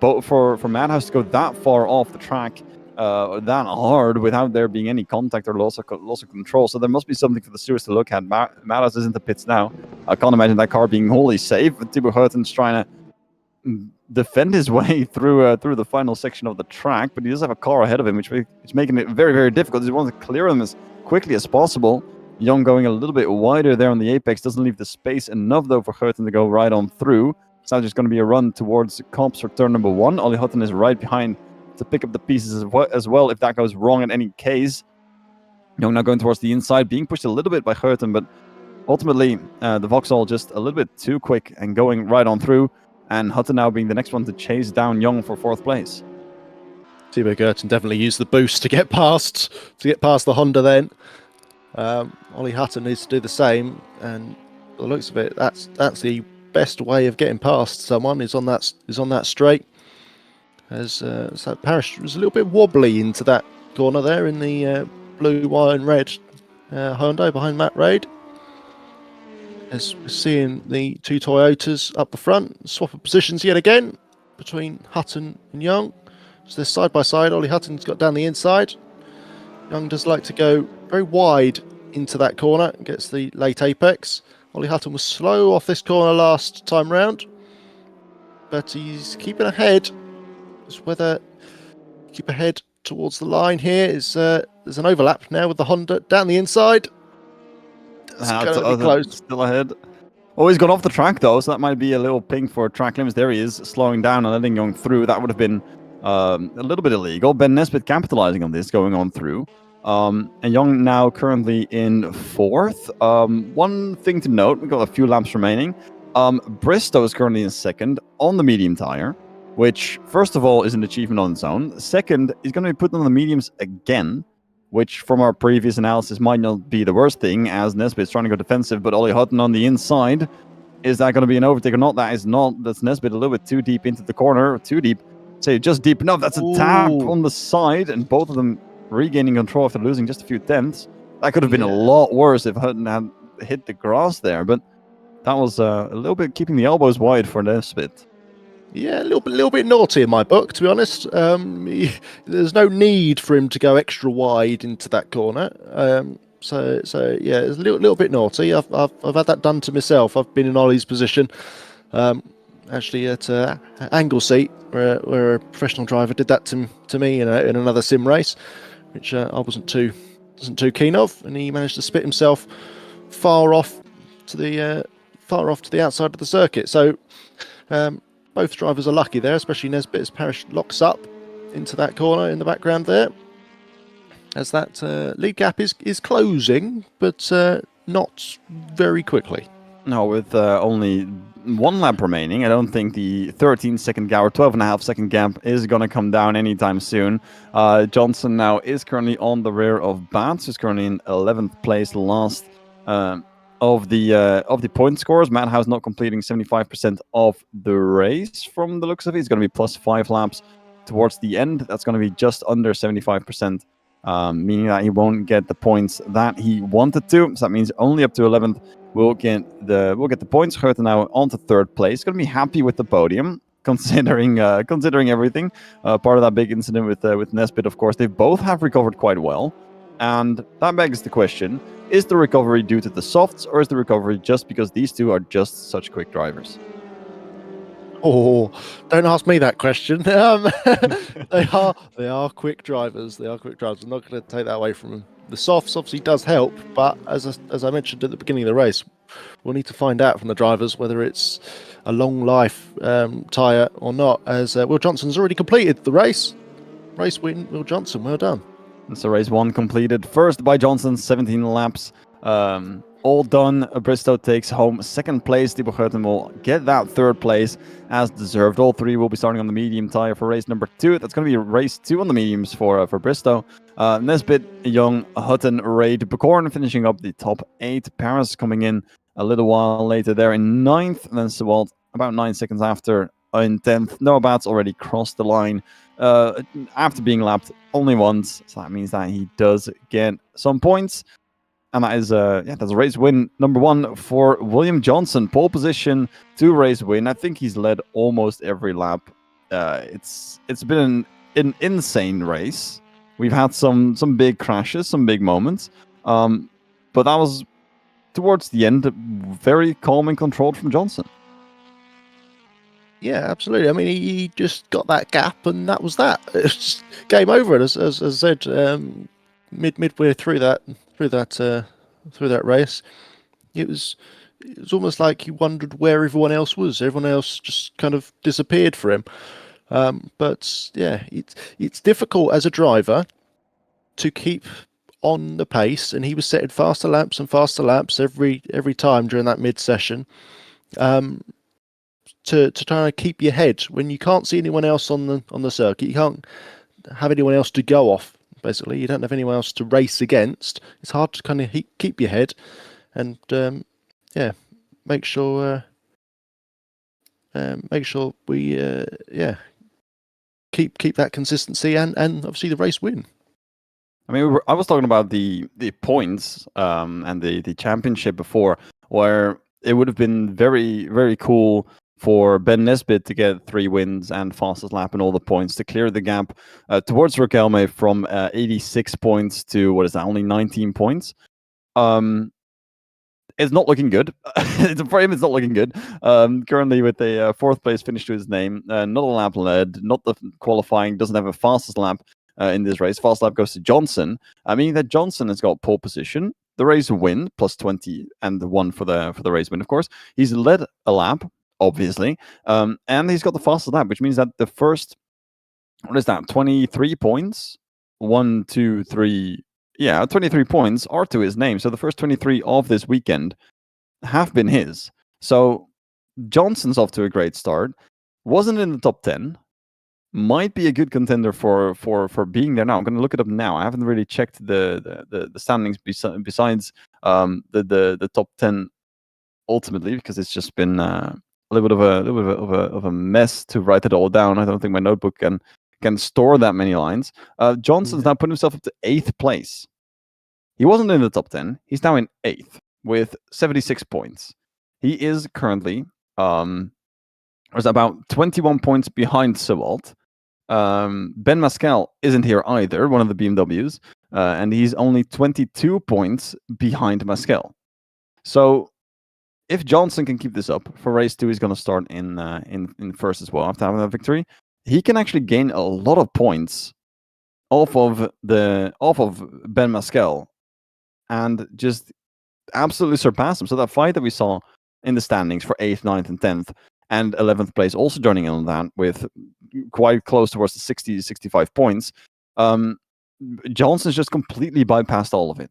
A: Madhouse to go that far off the track, that hard, without there being any contact or loss of control. So there must be something for the stewards to look at. Madhouse is in the pits now. I can't imagine that car being wholly safe. Thibaut Gerten's trying to defend his way through the final section of the track, but he does have a car ahead of him, which is making it very difficult. He wants to clear them as quickly as possible. Young going a little bit wider there on the apex, doesn't leave the space enough though for Gerten to go right on through. It's now just going to be a run towards comps for turn number 1. Ollie Hutton is right behind to pick up the pieces as well if that goes wrong in any case. Young now going towards the inside, being pushed a little bit by Gerten, but ultimately the Vauxhall just a little bit too quick and going right on through, and Hutton now being the next one to chase down Young for 4th place.
B: Timo Gerten definitely used the boost to get past the Honda then. Ollie Hutton needs to do the same, and by the looks of it, that's the best way of getting past someone is on that straight. As so Parrish was a little bit wobbly into that corner there in the blue, white, and red Hyundai behind Matt Raid. As we're seeing the two Toyotas up the front, swap of positions yet again between Hutton and Young. So they're side by side. Ollie Hutton's got down the inside. Young does like to go very wide into that corner and gets the late apex. Ollie Hutton was slow off this corner last time round, but he's keeping ahead. Just whether keep ahead towards the line here is there's an overlap now with the Honda down the inside. It's going to be close.
A: Still ahead. Oh, he's gone off the track though, so that might be a little ping for track limits. There he is, slowing down and letting Young through. That would have been a little bit illegal. Ben Nesbitt capitalizing on this, going on through. And Young now currently in 4th. One thing to note, we've got a few laps remaining. Bristow is currently in 2nd on the medium tire, which first of all is an achievement on its own. Second, he's going to be put on the mediums again, which from our previous analysis might not be the worst thing, as Nesbitt's trying to go defensive, but Ollie Hutton on the inside. Is that going to be an overtake or not? That is not. That's Nesbitt a little bit too deep into the corner. Too deep. Say just deep enough. That's a tap on the side, and both of them regaining control after losing just a few tenths. That could have been a lot worse if Hutton had hit the grass there, but that was a little bit keeping the elbows wide for Nesbitt.
B: Yeah, a little bit naughty in my book, to be honest. There's no need for him to go extra wide into that corner. So yeah, it's a little bit naughty. I've had that done to myself. I've been in Ollie's position, actually at Anglesey, where a professional driver did that to me in another sim race, which I wasn't too keen of, and he managed to spit himself far off to the outside of the circuit. So. Both drivers are lucky there, especially Nesbitt as Parrish locks up into that corner in the background there. As that lead gap is closing, but not very quickly.
A: No, with only 1 lap remaining, I don't think the 13-second gap or 12.5-second gap is going to come down anytime soon. Johnson now is currently on the rear of Bats, who's currently in 11th place, last of the point scores. Madhouse not completing 75% of the race from the looks of it. He's going to be plus 5 laps towards the end. That's going to be just under 75%, meaning that he won't get the points that he wanted to. So that means only up to 11th we'll get the points. Gerten now on to 3rd place. Going to be happy with the podium, considering everything. Part of that big incident with Nesbitt, of course. They both have recovered quite well. And that begs the question, is the recovery due to the softs, or is the recovery just because these two are just such quick drivers?
B: Oh, don't ask me that question. They are quick drivers. They are quick drivers. I'm not going to take that away from them. The softs obviously does help, but as I mentioned at the beginning of the race, we'll need to find out from the drivers whether it's a long life tyre or not. As Will Johnson's already completed the race. Race win, Will Johnson. Well done.
A: So race 1 completed first by Johnson, 17 laps. All done. Bristow takes home second place. Thibaut Geurten will get that third place as deserved. All three will be starting on the medium tire for race number 2. That's going to be race 2 on the mediums for Bristow. Nesbitt, Young, Hutton, Reid, Becorn finishing up the top 8. Paris coming in a little while later there in 9th. And then Sewald about 9 seconds after in 10th. Noah Bat's already crossed the line after being lapped only once. So that means that he does get some points. And that is that's race win number 1 for William Johnson. Pole position to race win. I think he's led almost every lap. It's been an insane race. We've had some big crashes, some big moments. But that was towards the end very calm and controlled from Johnson.
B: Yeah, absolutely. I mean, he just got that gap, and that was that. It's game over. And as I said, midway through that race, it was almost like he wondered where everyone else was. Everyone else just kind of disappeared for him. But yeah, it's difficult as a driver to keep on the pace, and he was setting faster laps and faster laps every time during that mid session. To try and keep your head when you can't see anyone else on the circuit. You can't have anyone else to go off. Basically, you don't have anyone else to race against. It's hard to kind of keep your head and make sure we keep that consistency and obviously the race win.
A: I mean, I was talking about the points and the championship before, where it would have been very, very cool for Ben Nesbitt to get 3 wins and fastest lap and all the points to clear the gap towards Riquelme from 86 points to, what is that, only 19 points. It's not looking good. For him, it's not looking good. Currently with a 4th place finish to his name, not a lap led, not the qualifying, doesn't have a fastest lap in this race. Fast lap goes to Johnson, meaning that Johnson has got pole position, the race win, plus 20, and the 1 for the race win, of course. He's led a lap, obviously, and he's got the fastest lap, which means that the first, 23 points, 1, 2, 3, 23 points are to his name. So the first 23 of this weekend have been his. So Johnson's off to a great start, wasn't in the top 10, might be a good contender for being there now. I'm going to look it up now. I haven't really checked the standings besides the top 10 ultimately, because it's just been a little bit of a mess to write it all down. I don't think my notebook can store that many lines. Johnson's now put himself up to 8th place. He wasn't in the top 10. He's now in 8th with 76 points. He is currently about 21 points behind Sewald. Ben Mascal isn't here either, one of the BMWs, and he's only 22 points behind Mascal. So if Johnson can keep this up for race 2, he's going to start in first as well after having a victory. He can actually gain a lot of points off of Ben Mascal and just absolutely surpass him. So that fight that we saw in the standings for 8th, 9th, and 10th, and 11th place also joining in on that with quite close towards the 60, 65 points. Johnson's just completely bypassed all of it.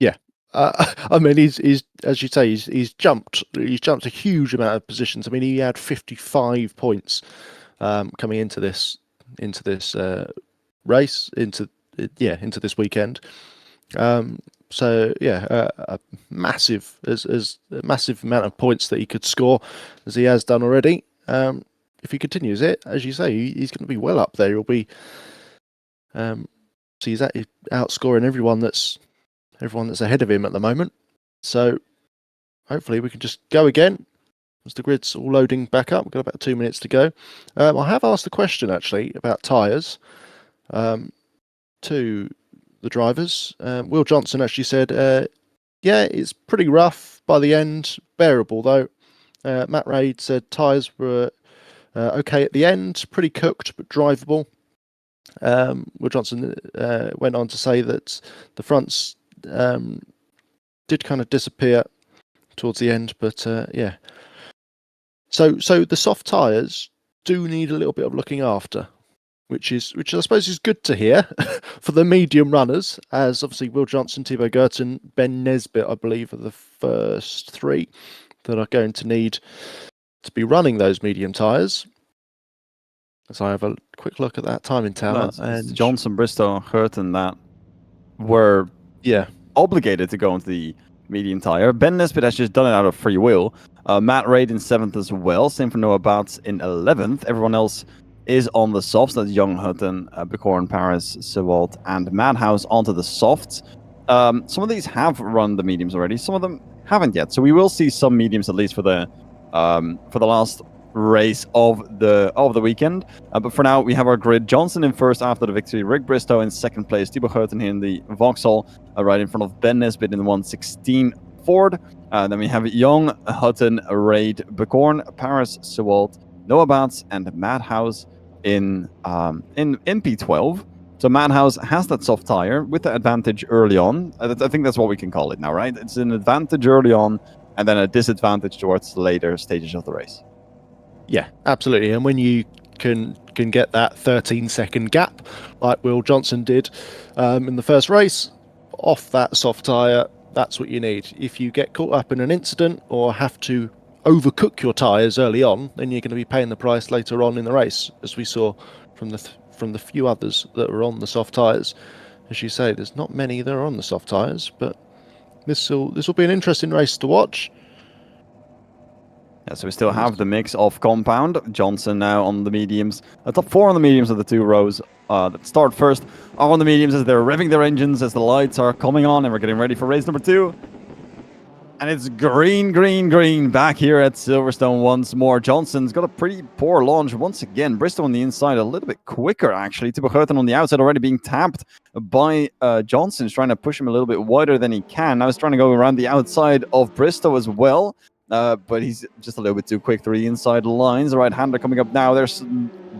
B: Yeah. I mean, he's as you say, he's jumped a huge amount of positions. I mean, he had 55 points coming into this race, into this weekend. So yeah, a massive amount of points that he could score, as he has done already. If he continues it, as you say, he's going to be well up there. He'll be so he's outscoring everyone that's ahead of him at the moment. So hopefully we can just go again as the grid's all loading back up. We've got about 2 minutes to go. I have asked a question actually about tyres to the drivers. Will Johnson actually said, yeah, it's pretty rough by the end, bearable though. Matt Raid said tyres were okay at the end, pretty cooked but drivable. Will Johnson went on to say that the fronts did kind of disappear towards the end, but yeah. So the soft tyres do need a little bit of looking after, which I suppose is good to hear for the medium runners, as obviously Will Johnson, Thibaut Gurton, Ben Nesbitt, I believe, are the first three that are going to need to be running those medium tyres. So I have a quick look at that timing tower.
A: It's Johnson, Bristow, Gurton that were obligated to go into the medium tire. Ben Nesbitt has just done it out of free will. Matt Raid in 7th as well. Same for Noah Bouts in 11th. Everyone else is on the softs. That's Young, Hutton, Bicorn, Paris, Sewalt, and Madhouse onto the softs. Some of these have run the mediums already. Some of them haven't yet. So we will see some mediums at least for the last race of the weekend. But for now, we have our grid. Johnson in first after the victory. Rick Bristow in second place. Thibaut Gurton here in the Vauxhall, right in front of Ben Nesbitt in the 116 Ford. Then we have Young, Hutton, Raid, Bicorn, Paris, Sewalt, Noah Bouts, and Madhouse in P12. So Madhouse has that soft tire with the advantage early on. I think that's what we can call it now, right? It's an advantage early on, and then a disadvantage towards the later stages of the race.
B: Yeah, absolutely. And when you can get that 13-second gap, like Will Johnson did in the first race, off that soft tyre, that's what you need. If you get caught up in an incident or have to overcook your tyres early on, then you're going to be paying the price later on in the race, as we saw from the few others that were on the soft tyres. As you say, there's not many that are on the soft tyres, but this will be an interesting race to watch.
A: Yeah, so we still have the mix of compound. Johnson now on the mediums. The top 4 on the mediums of the 2 rows that start first are on the mediums as they're revving their engines, as the lights are coming on, and we're getting ready for race number 2. And it's green, green, green back here at Silverstone once more. Johnson's got a pretty poor launch once again. Bristow on the inside a little bit quicker, actually. Thibaut Gurton on the outside already being tapped by Johnson. He's trying to push him a little bit wider than he can. Now he's trying to go around the outside of Bristow as well. But he's just a little bit too quick through the inside lines. The right-hander coming up now. There's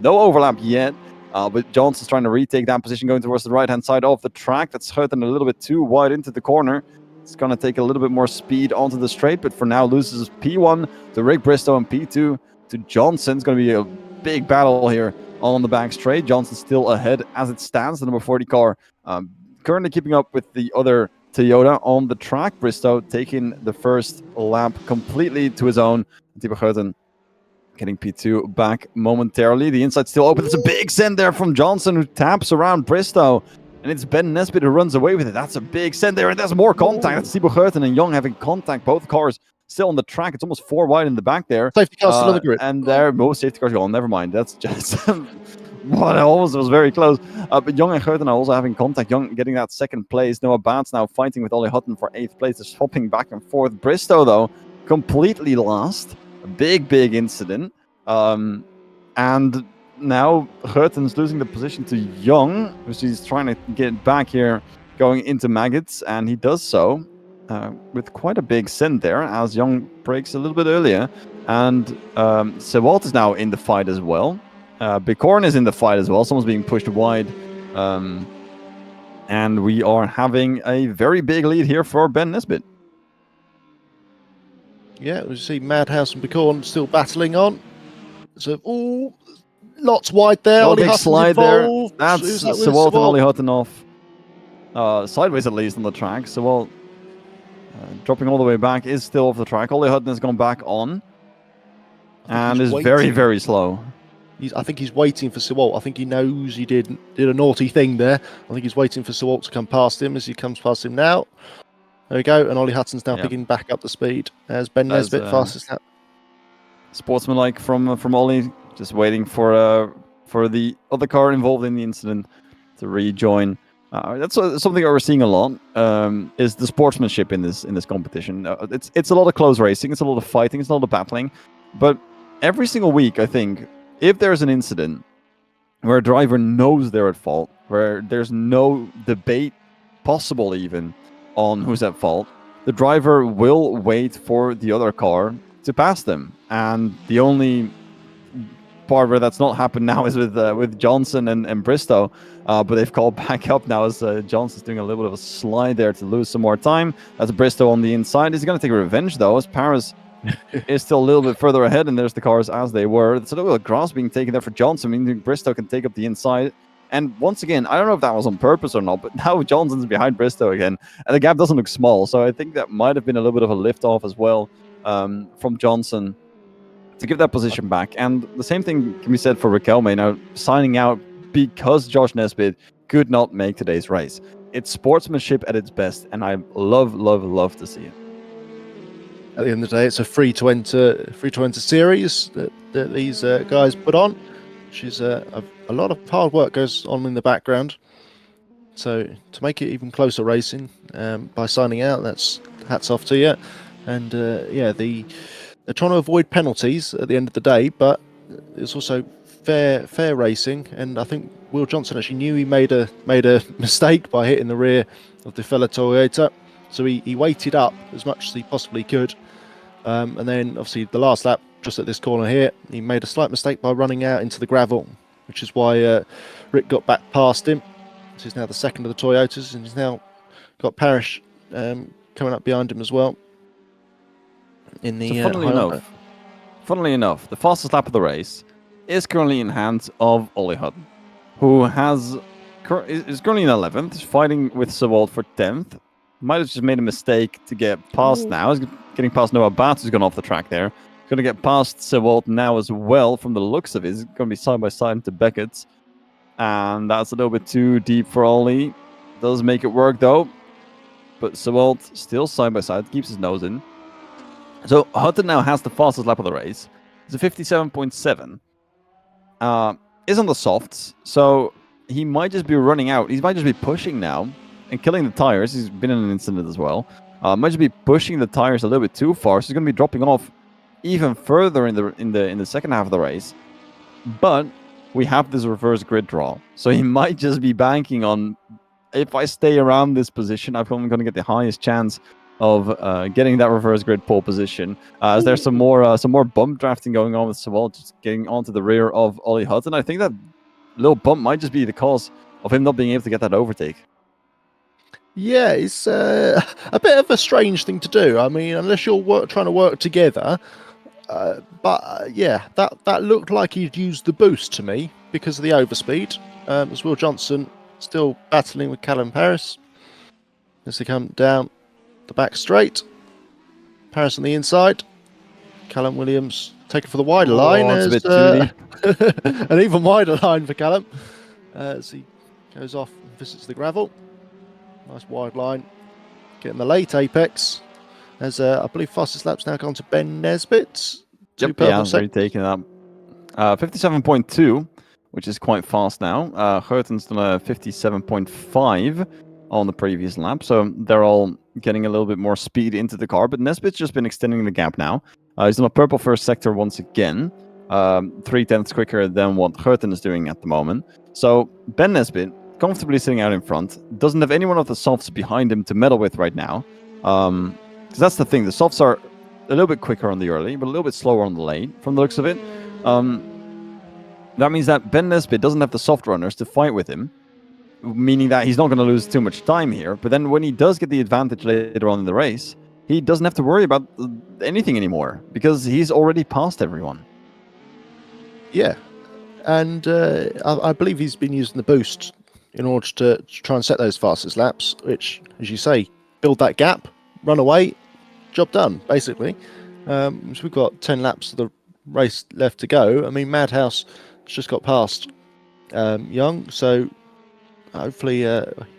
A: no overlap yet. But Johnson's trying to retake that position, going towards the right-hand side of the track. That's Gurton a little bit too wide into the corner. It's going to take a little bit more speed onto the straight, but for now loses P1 to Rick Bristow and P2 to Johnson. It's going to be a big battle here on the back straight. Johnson still ahead as it stands. The number 40 car currently keeping up with the other Toyota on the track. Bristow taking the first lap completely to his own. Thibaut Gurton getting P2 back momentarily. The inside still open. It's a big send there from Johnson, who taps around Bristow. And it's Ben Nesbitt who runs away with it. That's a big send there, and there's more contact. That's Thibaut Gurton and Young having contact. Both cars still on the track. It's almost 4 wide in the back there.
B: Safety cars still on the grid.
A: And there, most safety cars gone. Never mind. That's just what almost was very close. But Young and Gurton are also having contact. Young getting that second place. Noah Bouts now fighting with Ollie Hutton for 8th place. They're swapping back and forth. Bristow, though, completely lost. A big incident. And now Gurton's losing the position to Young, which he's trying to get back here going into Maggots, and he does so with quite a big send there as Young breaks a little bit earlier. And Sewalt is now in the fight as well. Bicorn is in the fight as well. Someone's being pushed wide. And we are having a very big lead here for Ben Nesbitt.
B: Yeah, we see Madhouse and Bicorn still battling on. So, lots wide there.
A: Ollie big slide involved. There. That's Sewalt and Ollie Hutton off. Sideways at least on the track. Sewalt dropping all the way back is still off the track. Ollie Hutton has gone back on. And is very, very slow.
B: I think he's waiting for Sewalt. I think he knows he did a naughty thing there. I think he's waiting for Sewalt to come past him. As he comes past him now. There we go. And Ollie Hutton's now picking back up the speed as Ben Nesbitt fastest lap.
A: Sportsmanlike from Ollie, just waiting for the other car involved in the incident to rejoin. That's something that we're seeing a lot. Is the sportsmanship in this competition. It's a lot of close racing. It's a lot of fighting. It's a lot of battling. But every single week, I think, if there's an incident where a driver knows they're at fault, where there's no debate possible even on who's at fault, the driver will wait for the other car to pass them. And the only part where that's not happened now is with Johnson and Bristow, but they've called back up now as Johnson's doing a little bit of a slide there to lose some more time. That's Bristow on the inside. He's going to take revenge though, as Paris is still a little bit further ahead, and there's the cars as they were. It's a little bit of grass being taken there for Johnson. I mean, Bristow can take up the inside. And once again, I don't know if that was on purpose or not, but now Johnson's behind Bristow again, and the gap doesn't look small. So I think that might have been a little bit of a lift off as well from Johnson to give that position back. And the same thing can be said for Riquelme now signing out because Josh Nesbitt could not make today's race. It's sportsmanship at its best, and I love to see it.
B: At the end of the day, it's a free to enter series that these guys put on, which is a lot of hard work goes on in the background. So to make it even closer racing by signing out, that's hats off to you. And yeah, they're trying to avoid penalties at the end of the day, but it's also fair racing. And I think Will Johnson actually knew he made a mistake by hitting the rear of the fellow Toyota, so he waited up as much as he possibly could. And then obviously the last lap, just at this corner here, he made a slight mistake by running out into the gravel, which is why Rick got back past him. This is now the second of the Toyotas, and he's now got Parrish coming up behind him as well. In the
A: funnily enough, the fastest lap of the race is currently in hands of Ollie Hutton, who is currently in 11th, is fighting with Sewald for 10th. Might have just made a mistake to get past now. He's getting past Noah Batts, who's gone off the track there. Going to get past Sewald now as well, from the looks of it. He's going to be side by side to Beckett. And that's a little bit too deep for Ollie. Does make it work though. But Sewald still side by side, keeps his nose in. So Hutton now has the fastest lap of the race. It's a 57.7. Is on the softs, so he might just be running out. He might just be pushing now and killing the tires. He's been in an incident as well. Might just be pushing the tires a little bit too far, so he's going to be dropping off even further in the second half of the race. But we have this reverse grid draw, so he might just be banking on, if I stay around this position, I'm probably going to get the highest chance of getting that reverse grid pole position. As there's some more bump drafting going on with Sewald just getting onto the rear of Ollie Hutton. I think that little bump might just be the cause of him not being able to get that overtake.
B: Yeah, it's a bit of a strange thing to do. I mean, unless you're trying to work together. But yeah, that looked like he'd used the boost to me because of the overspeed. As Will Johnson still battling with Callum Paris as they come down the back straight. Paris on the inside. Callum Williams taken for the wider line.
A: It's a bit too deep.
B: An even wider line for Callum as he goes off and visits the gravel. Nice wide line. Getting the late apex. As I believe fastest lap's now gone to Ben Nesbitt.
A: Yep, yeah, already taken up. 57.2, which is quite fast now. Hurton's done a 57.5 on the previous lap, so they're all getting a little bit more speed into the car, but Nesbitt's just been extending the gap now. He's done a purple first sector once again, 3/10 quicker than what Hurton is doing at the moment. So Ben Nesbitt, comfortably sitting out in front, doesn't have anyone of the softs behind him to meddle with right now. Because that's the thing, the softs are a little bit quicker on the early, but a little bit slower on the late, from the looks of it. That means that Ben Nesbitt doesn't have the soft runners to fight with him, meaning that he's not going to lose too much time here. But then when he does get the advantage later on in the race, he doesn't have to worry about anything anymore, because he's already passed everyone.
B: Yeah, and I believe he's been using the boost in order to try and set those fastest laps, which, as you say, build that gap, run away, job done, basically. So we've got 10 laps of the race left to go. I mean, Madhouse just got past Young, so hopefully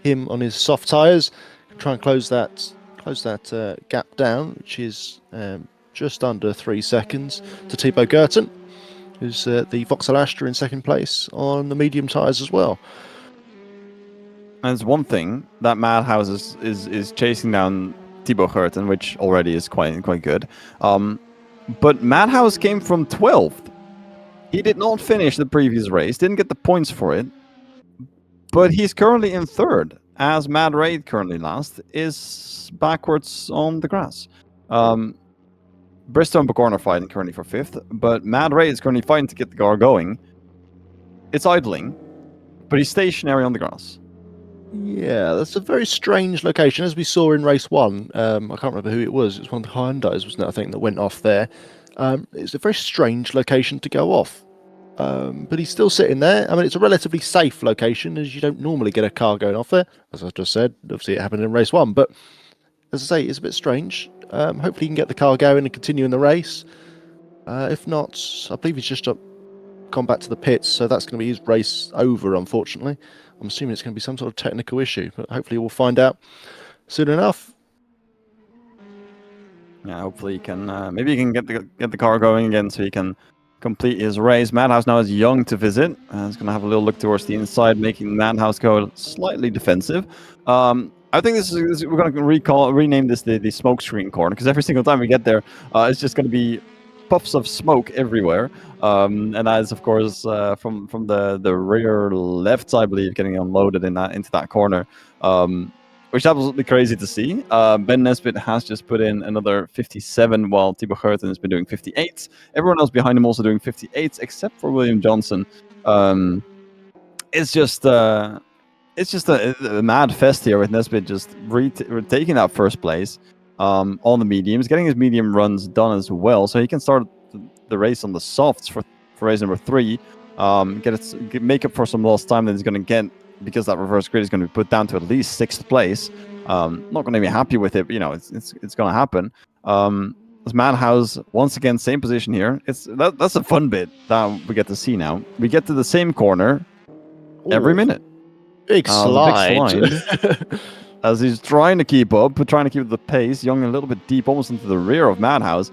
B: him on his soft tyres can try and close that gap down, which is just under 3 seconds to Thibaut Gerten, who's the Vauxhall Astra in second place on the medium tyres as well.
A: And it's one thing that Madhouse is chasing down Thibaut Gerten, which already is quite good. But Madhouse came from 12th. He did not finish the previous race, didn't get the points for it, but he's currently in third, as Mad Raid currently last, is backwards on the grass. Bristow and Bucorn are fighting currently for 5th, but Mad Ray is currently fighting to get the car going. It's idling, but he's stationary on the grass.
B: Yeah, that's a very strange location. As we saw in race 1, I can't remember who it was. It was one of the Hyundais, wasn't it, I think, that went off there. It's a very strange location to go off. But he's still sitting there. I mean, it's a relatively safe location, as you don't normally get a car going off there. As I just said, obviously it happened in race 1. But as I say, it's a bit strange. Hopefully he can get the car going and continue in the race. If not, I believe he's just gone back to the pits, so that's going to be his race over, unfortunately. I'm assuming it's going to be some sort of technical issue, but hopefully we'll find out soon enough.
A: Yeah, hopefully he can. Maybe he can get the car going again, so he can complete his race. Madhouse now is Young to visit. He's going to have a little look towards the inside, making Madhouse go slightly defensive. I think this is we're going to rename this the smoke screen corner, because every single time we get there, it's just going to be puffs of smoke everywhere. And that is, of course, from the rear left, I believe, getting unloaded into that corner, which is absolutely crazy to see. Ben Nesbitt has just put in another 57, while Thibaut Geurten has been doing 58. Everyone else behind him also doing 58, except for William Johnson. It's just a mad fest here with Nesbitt just taking that first place on the mediums, getting his medium runs done as well, so he can start the race on the softs for race number 3. Make up for some lost time that he's going to get, because that reverse grid is going to be put down to at least 6th place. Not going to be happy with it, but, it's going to happen. As Madhouse once again, same position here. That's a fun bit that we get to see now. We get to the same corner every minute.
B: Big slide.
A: Big slide. As he's trying to keep up, but trying to keep the pace. Young a little bit deep, almost into the rear of Madhouse.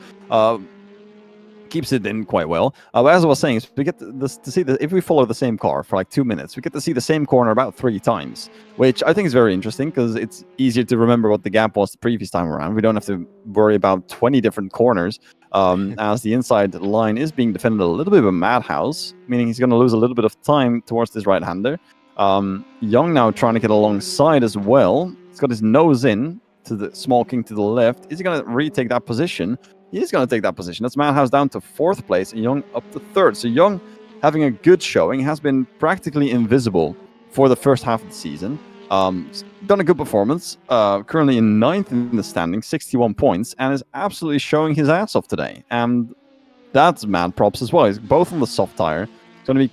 A: Keeps it in quite well. But as I was saying, we get to see that if we follow the same car for like 2 minutes, we get to see the same corner about 3 times, which I think is very interesting, because it's easier to remember what the gap was the previous time around. We don't have to worry about 20 different corners, as the inside line is being defended a little bit by Madhouse, meaning he's going to lose a little bit of time towards this right-hander. Young now trying to get alongside as well. He's got his nose in to the Small King to the left. Is he going to retake that position? He is going to take that position. That's Madhouse down to 4th place and Young up to 3rd. So Young, having a good showing, has been practically invisible for the first half of the season. Done a good performance. Currently in 9th in the standing, 61 points, and is absolutely showing his ass off today. And that's mad props as well. He's both on the soft tire. It's going to be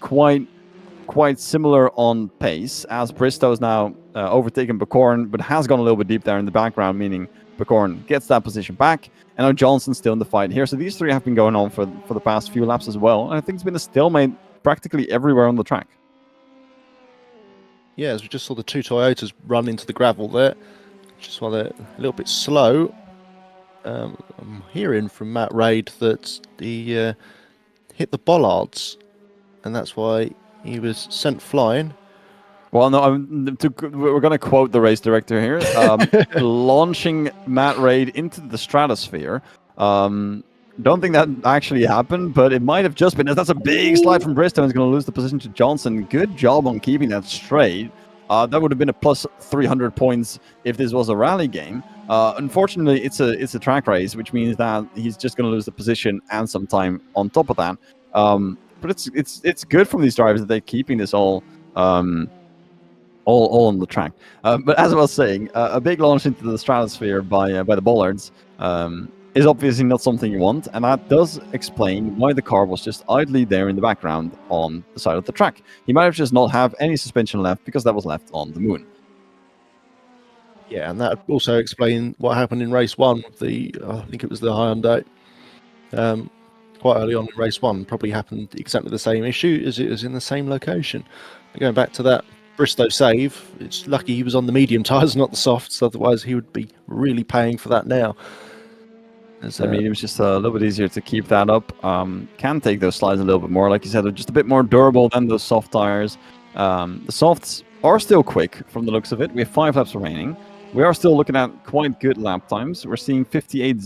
A: quite similar on pace, as Bristow has now overtaken Bucorn, but has gone a little bit deep there in the background, meaning Bucorn gets that position back. And now Johnson's still in the fight here. So these 3 have been going on for the past few laps as well. And I think it's been a stalemate practically everywhere on the track.
B: Yeah, as we just saw the 2 Toyotas run into the gravel there, just while they're a little bit slow. I'm hearing from Matt Raid that he hit the bollards, and that's why he was sent flying.
A: Well, no, we're going to quote the race director here. Launching Matt Raid into the stratosphere. Don't think that actually happened, but it might have just been. That's a big slide from Bristow. He's going to lose the position to Johnson. Good job on keeping that straight. That would have been a plus 300 points if this was a rally game. Unfortunately, it's a track race, which means that he's just going to lose the position and some time on top of that. But it's good from these drivers that they're keeping this all on the track. But as I was saying, a big launch into the stratosphere by the bollards is obviously not something you want, and that does explain why the car was just idly there in the background on the side of the track. He might have just not have any suspension left, because that was left on the moon.
B: Yeah, and that also explained what happened in race 1. I think it was the Hyundai. Quite early on in race 1, probably happened exactly the same issue, as it was in the same location. Going back to that Bristow save, it's lucky he was on the medium tyres, not the softs, otherwise he would be really paying for that now.
A: The medium's just a little bit easier to keep that up. Can take those slides a little bit more. Like you said, they're just a bit more durable than those soft tyres. The softs are still quick from the looks of it. We have 5 laps remaining. We are still looking at quite good lap times. We're seeing 58.0,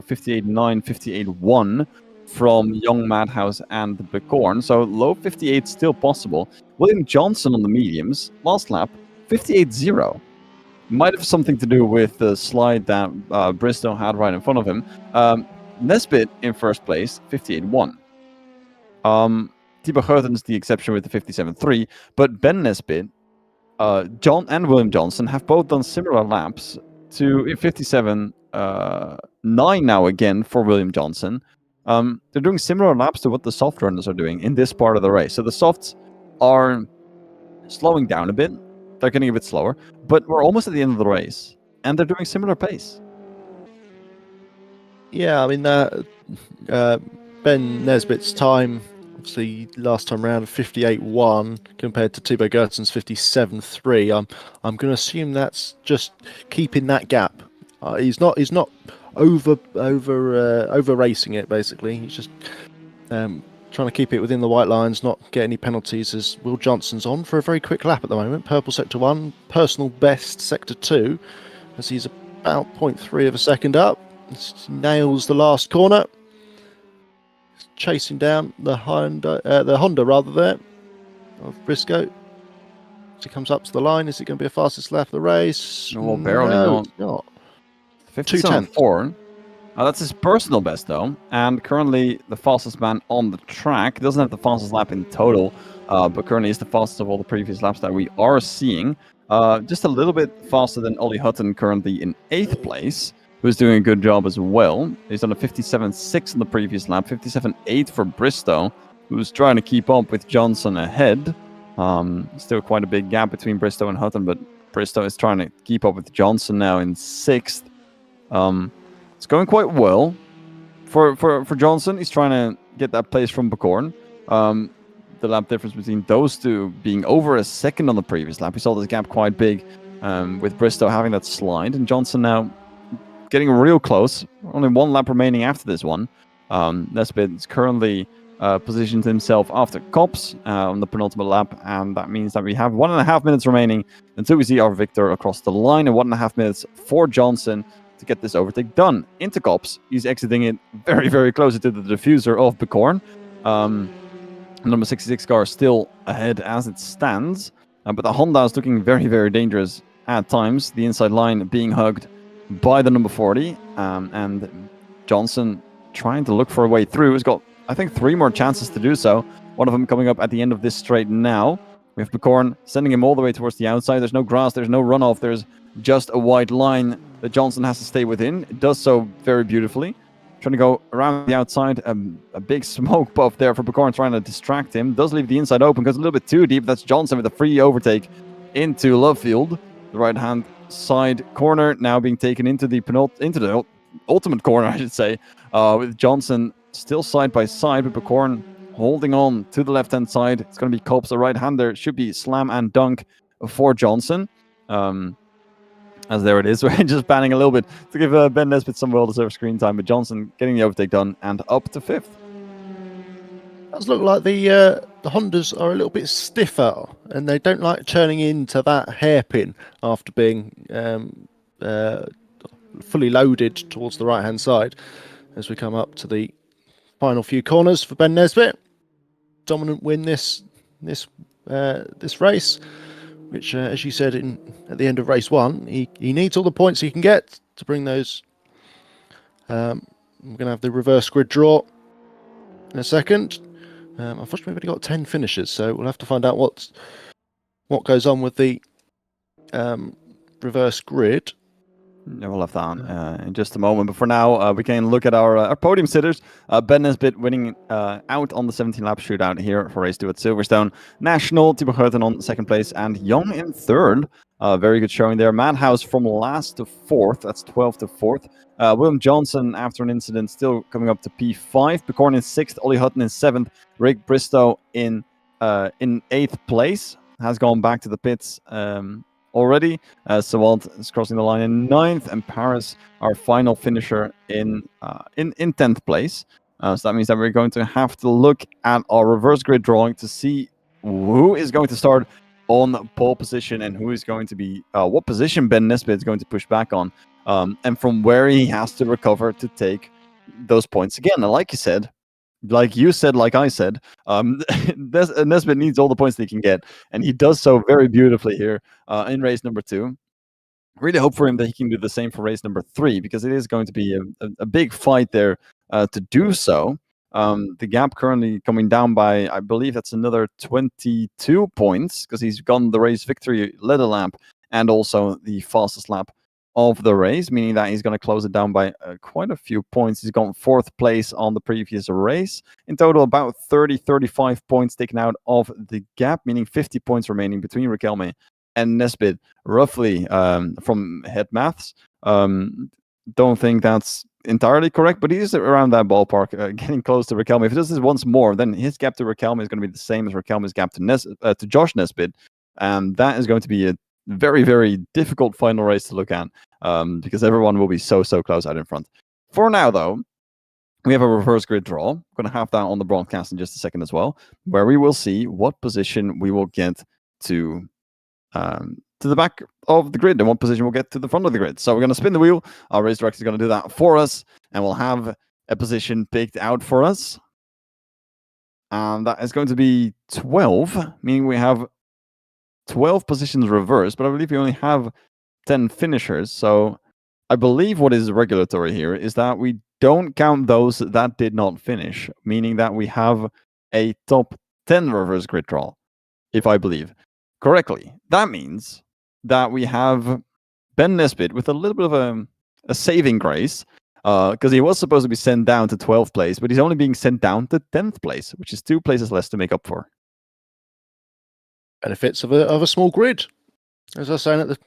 A: 58.9, 58.1 from Young, Madhouse, and Bucorn. So low 58 still possible. William Johnson on the mediums, last lap, 58.0. Might have something to do with the slide that Bristow had right in front of him. Nesbitt in first place, 58.1. Thibaut Geurten's the exception with the 57.3, but Ben Nesbitt, John and William Johnson have both done similar laps to 57.9 now again for William Johnson. They're doing similar laps to what the soft runners are doing in this part of the race. So the softs are slowing down a bit. They're getting a bit slower, but we're almost at the end of the race, and they're doing similar pace.
B: Yeah, I mean, Ben Nesbitt's time, obviously last time round 58.1 compared to Thibaut Geurten's 57.3. I'm going to assume that's just keeping that gap. He's not over racing it, basically. He's just trying to keep it within the white lines, not get any penalties, as Will Johnson's on for a very quick lap at the moment. Purple sector 1, personal best sector 2, as he's about 0.3 of a second up. Nails the last corner. Chasing down the Honda there of Briscoe. As he comes up to the line, is it going to be a fastest lap of the race?
A: No, barely
B: not.
A: 57.4. That's his personal best, though, and currently the fastest man on the track. Doesn't have the fastest lap in total, but currently is the fastest of all the previous laps that we are seeing. Just a little bit faster than Ollie Hutton, currently in 8th place, who's doing a good job as well. He's done a 57.6 in the previous lap, 57.8 for Bristow, who's trying to keep up with Johnson ahead. Still quite a big gap between Bristow and Hutton, but Bristow is trying to keep up with Johnson now in 6th. It's going quite well for Johnson. He's trying to get that place from Bacorn. The lap difference between those two being over a second on the previous lap. We saw this gap quite big with Bristow having that slide, and Johnson now getting real close. Only one lap remaining after this one. Nesbitt is currently positioned himself after Copse on the penultimate lap, and that means that we have 1.5 minutes remaining until we see our victor across the line, and 1.5 minutes for Johnson to get this overtake done. Into Copse, he's exiting it very, very close to the diffuser of Bacorn. Number 66 car still ahead as it stands, but the Honda is looking very, very dangerous at times. The inside line being hugged by the number 40, and Johnson trying to look for a way through. He's got, I think, 3 more chances to do so. One of them coming up at the end of this straight now. We have Bacorn sending him all the way towards the outside. There's no grass, there's no runoff, there's just a white line that Johnson has to stay within. It does so very beautifully. Trying to go around the outside. A big smoke puff there for Bacorn, trying to distract him. Does leave the inside open, goes a little bit too deep. That's Johnson with a free overtake into Lovefield. The right-hand side corner now being taken into the ultimate corner, I should say, with Johnson still side by side, but Bacorn holding on to the left-hand side. It's going to be Copse, the right-hander. Should be slam and dunk for Johnson. As there it is. We're just panning a little bit to give Ben Nesbitt some well-deserved screen time, but Johnson getting the overtake done and up to 5th.
B: Does look like the Hondas are a little bit stiffer, and they don't like turning into that hairpin after being fully loaded towards the right-hand side. As we come up to the final few corners for Ben Nesbitt, dominant win this race, which, as you said at the end of race 1, he needs all the points he can get to bring those. We're going to have the reverse grid draw in a second. Unfortunately, we've only got 10 finishers, so we'll have to find out what goes on with the reverse grid.
A: Yeah, we'll have that on in just a moment. But for now, we can look at our podium sitters. Ben Nesbitt winning out on the 17-lap shootout here for race 2 at Silverstone. National, Thibaut Geurten on 2nd place, and Young in 3rd. Very good showing there. Madhouse from last to 4th. That's 12th to 4th. William Johnson, after an incident, still coming up to P5. Bacorn in 6th. Ollie Hutton in 7th. Rick Bristow in 8th place. Has gone back to the pits already. Sewald is crossing the line in 9th, and Paris, our final finisher, in 10th place. So that means that we're going to have to look at our reverse grid drawing to see who is going to start on pole position and who is going to be what position Ben Nesbitt is going to push back on, and from where he has to recover to take those points again. And like you said, like I said, Nesbitt needs all the points that he can get, and he does so very beautifully here in race number 2. Really hope for him that he can do the same for race number 3, because it is going to be a big fight there to do so. The gap currently coming down by, I believe that's another 22 points, because he's gotten the race victory, led a lap, and also the fastest lap of the race, meaning that he's going to close it down by quite a few points. He's gone 4th place on the previous race. In total, about 30-35 points taken out of the gap, meaning 50 points remaining between Riquelme and Nesbitt, roughly, from head maths. Don't think that's entirely correct, but he's around that ballpark, getting close to Riquelme. If he does this once more, then his gap to Riquelme is going to be the same as Riquelme's gap to Josh Nesbitt, and that is going to be a very, very difficult final race to look at, because everyone will be so close out in front. For now, though, we have a reverse grid draw. I'm going to have that on the broadcast in just a second as well, where we will see what position we will get to the back of the grid and what position we'll get to the front of the grid. So we're going to spin the wheel. Our race director is going to do that for us, and we'll have a position picked out for us. And that is going to be 12, meaning we have 12 positions reversed, but I believe we only have 10 finishers. So I believe what is regulatory here is that we don't count those that did not finish, meaning that we have a top 10 reverse grid draw, if I believe correctly. That means that we have Ben Nesbitt with a little bit of a saving grace, because he was supposed to be sent down to 12th place, but he's only being sent down to 10th place, which is 2 places less to make up for.
B: Benefits of a small grid, as I was saying at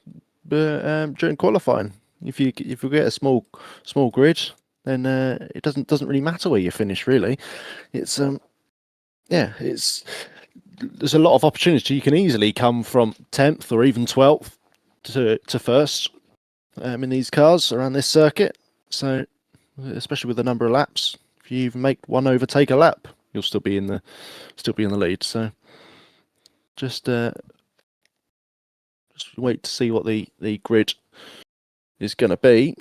B: the during qualifying. If you get a small grid, then it doesn't really matter where you finish. Really, it's there's a lot of opportunity. You can easily come from 10th or even 12th to first in these cars around this circuit. So, especially with the number of laps, if you even make one overtake a lap, you'll still be in the lead. So, just wait to see what the grid is going to be.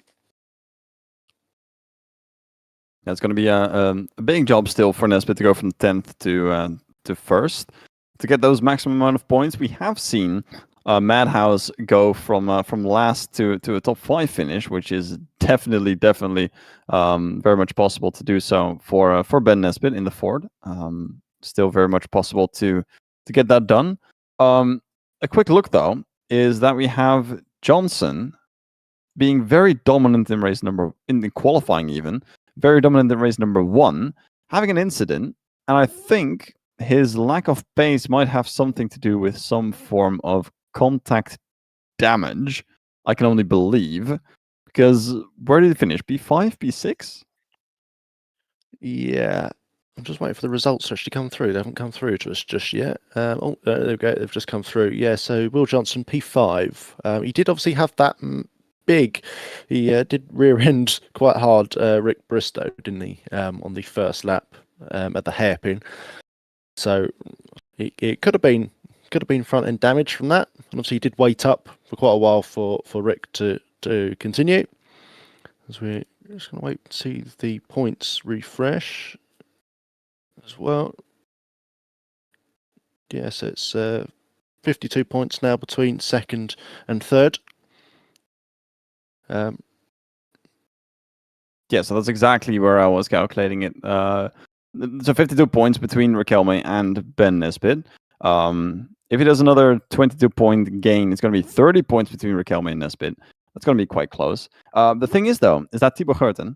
A: It's going to be a big job still for Nesbitt to go from 10th to first to get those maximum amount of points. We have seen Madhouse go from last to a top 5 finish, which is definitely very much possible to do so for Ben Nesbitt in the Ford. Still very much possible to get that done. A quick look though is that we have Johnson being very dominant in in qualifying, even very dominant in race number 1, having an incident, and I think his lack of pace might have something to do with some form of contact damage. I can only believe, because where did he finish? P5, P6?
B: Yeah, I'm just waiting for the results to actually come through. They haven't come through to us just yet. There we go. They've just come through. Yeah, so Will Johnson, P5. He did obviously have that big. He did rear end quite hard Rick Bristow, didn't he, on the first lap at the hairpin. So it could have been front end damage from that. And obviously he did wait up for quite a while for Rick to continue. As we're just going to wait to see the points refresh as well. Yeah, so it's 52 points now between second and third.
A: Yeah, so that's exactly where I was calculating it. So 52 points between Riquelme and Ben Nesbitt. If he does another 22-point gain, it's going to be 30 points between Riquelme and Nesbitt. That's going to be quite close. The thing is, though, is that Thibaut Geurten,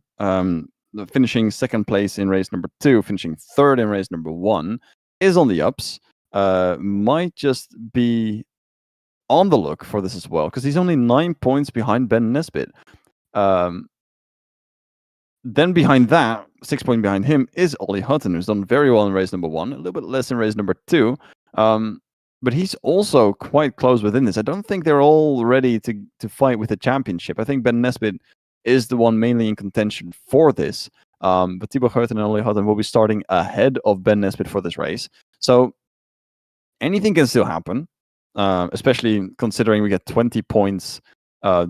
A: finishing second place in race number 2, finishing third in race number 1, is on the ups. Might just be on the look for this as well, because he's only 9 points behind Ben Nesbitt. Then behind that, 6 points behind him, is Ollie Hutton, who's done very well in race number 1, a little bit less in race number 2. But he's also quite close within this. I don't think they're all ready to fight with the championship. I think Ben Nesbitt is the one mainly in contention for this. But Thibaut Geurten and Ollie Hutton will be starting ahead of Ben Nesbitt for this race. So anything can still happen, especially considering we get 20 points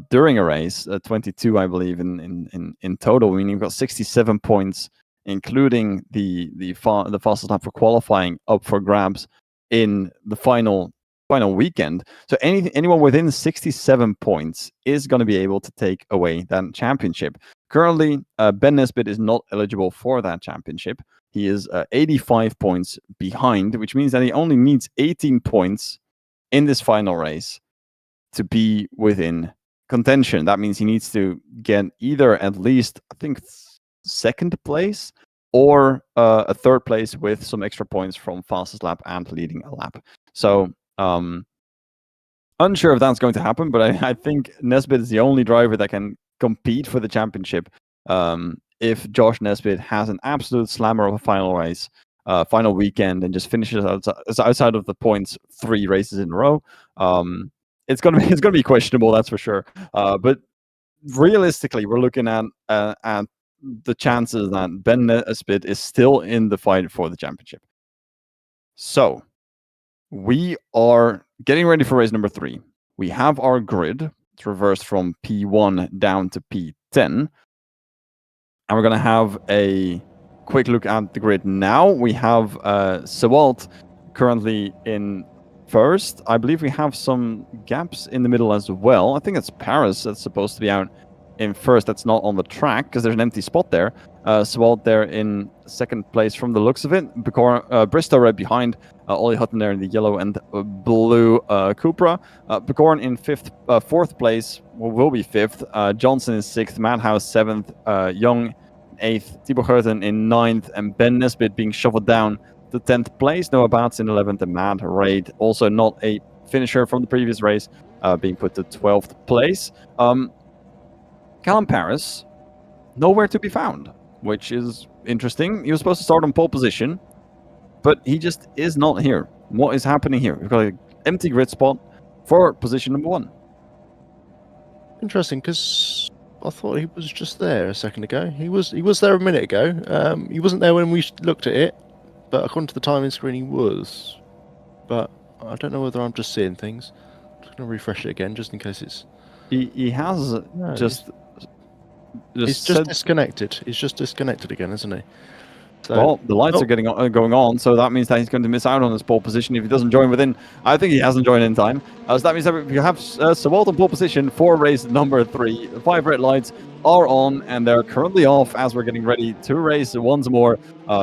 A: during a race, 22, I believe, in total. Meaning we've got 67 points, including the fastest lap for qualifying, up for grabs in the final final weekend. So anyone within 67 points is going to be able to take away that championship. Currently, Ben Nesbitt is not eligible for that championship. He is 85 points behind, which means that he only needs 18 points in this final race to be within contention. That means he needs to get either at least, I think, second place or a third place with some extra points from fastest lap and leading a lap. So unsure if that's going to happen, but I think Nesbitt is the only driver that can compete for the championship if Josh Nesbitt has an absolute slammer of a final race, final weekend, and just finishes outside of the points 3 races in a row. It's gonna be questionable, that's for sure. But realistically, we're looking at the chances that Ben Nesbitt is still in the fight for the championship. So we are getting ready for race number 3. We have our grid. It's reversed from P1 down to P10. And we're going to have a quick look at the grid now. We have Sewalt currently in first. I believe we have some gaps in the middle as well. I think it's Paris that's supposed to be out in first. That's not on the track because there's an empty spot there. Sewalt there in second place from the looks of it. Bristow right behind. Ollie Hutton there in the yellow and blue Cupra. Becorn in fourth place, will be fifth. Johnson is sixth. Madhouse seventh. Young eighth. Thibaut Geurten in ninth. And Ben Nesbitt being shuffled down to 10th place. Noah Baats in 11th. And Matt Raid, also not a finisher from the previous race, being put to 12th place. Callum Paris, nowhere to be found, which is interesting. He was supposed to start on pole position, but he just is not here. What is happening here? We've got an empty grid spot for position number 1.
B: Interesting, because I thought he was just there a second ago. He was there a minute ago. He wasn't there when we looked at it, but according to the timing screen, he was. But I don't know whether I'm just seeing things. I'm just going to refresh it again, just in case it's...
A: He has
B: He's just disconnected. He's just disconnected again, isn't he? So,
A: well, the lights are going on, so that means that he's going to miss out on his pole position if he doesn't join within. I think he hasn't joined in time. So that means that if you have Sewalt on pole position for race number 3, the 5 red lights are on, and they're currently off as we're getting ready to race once more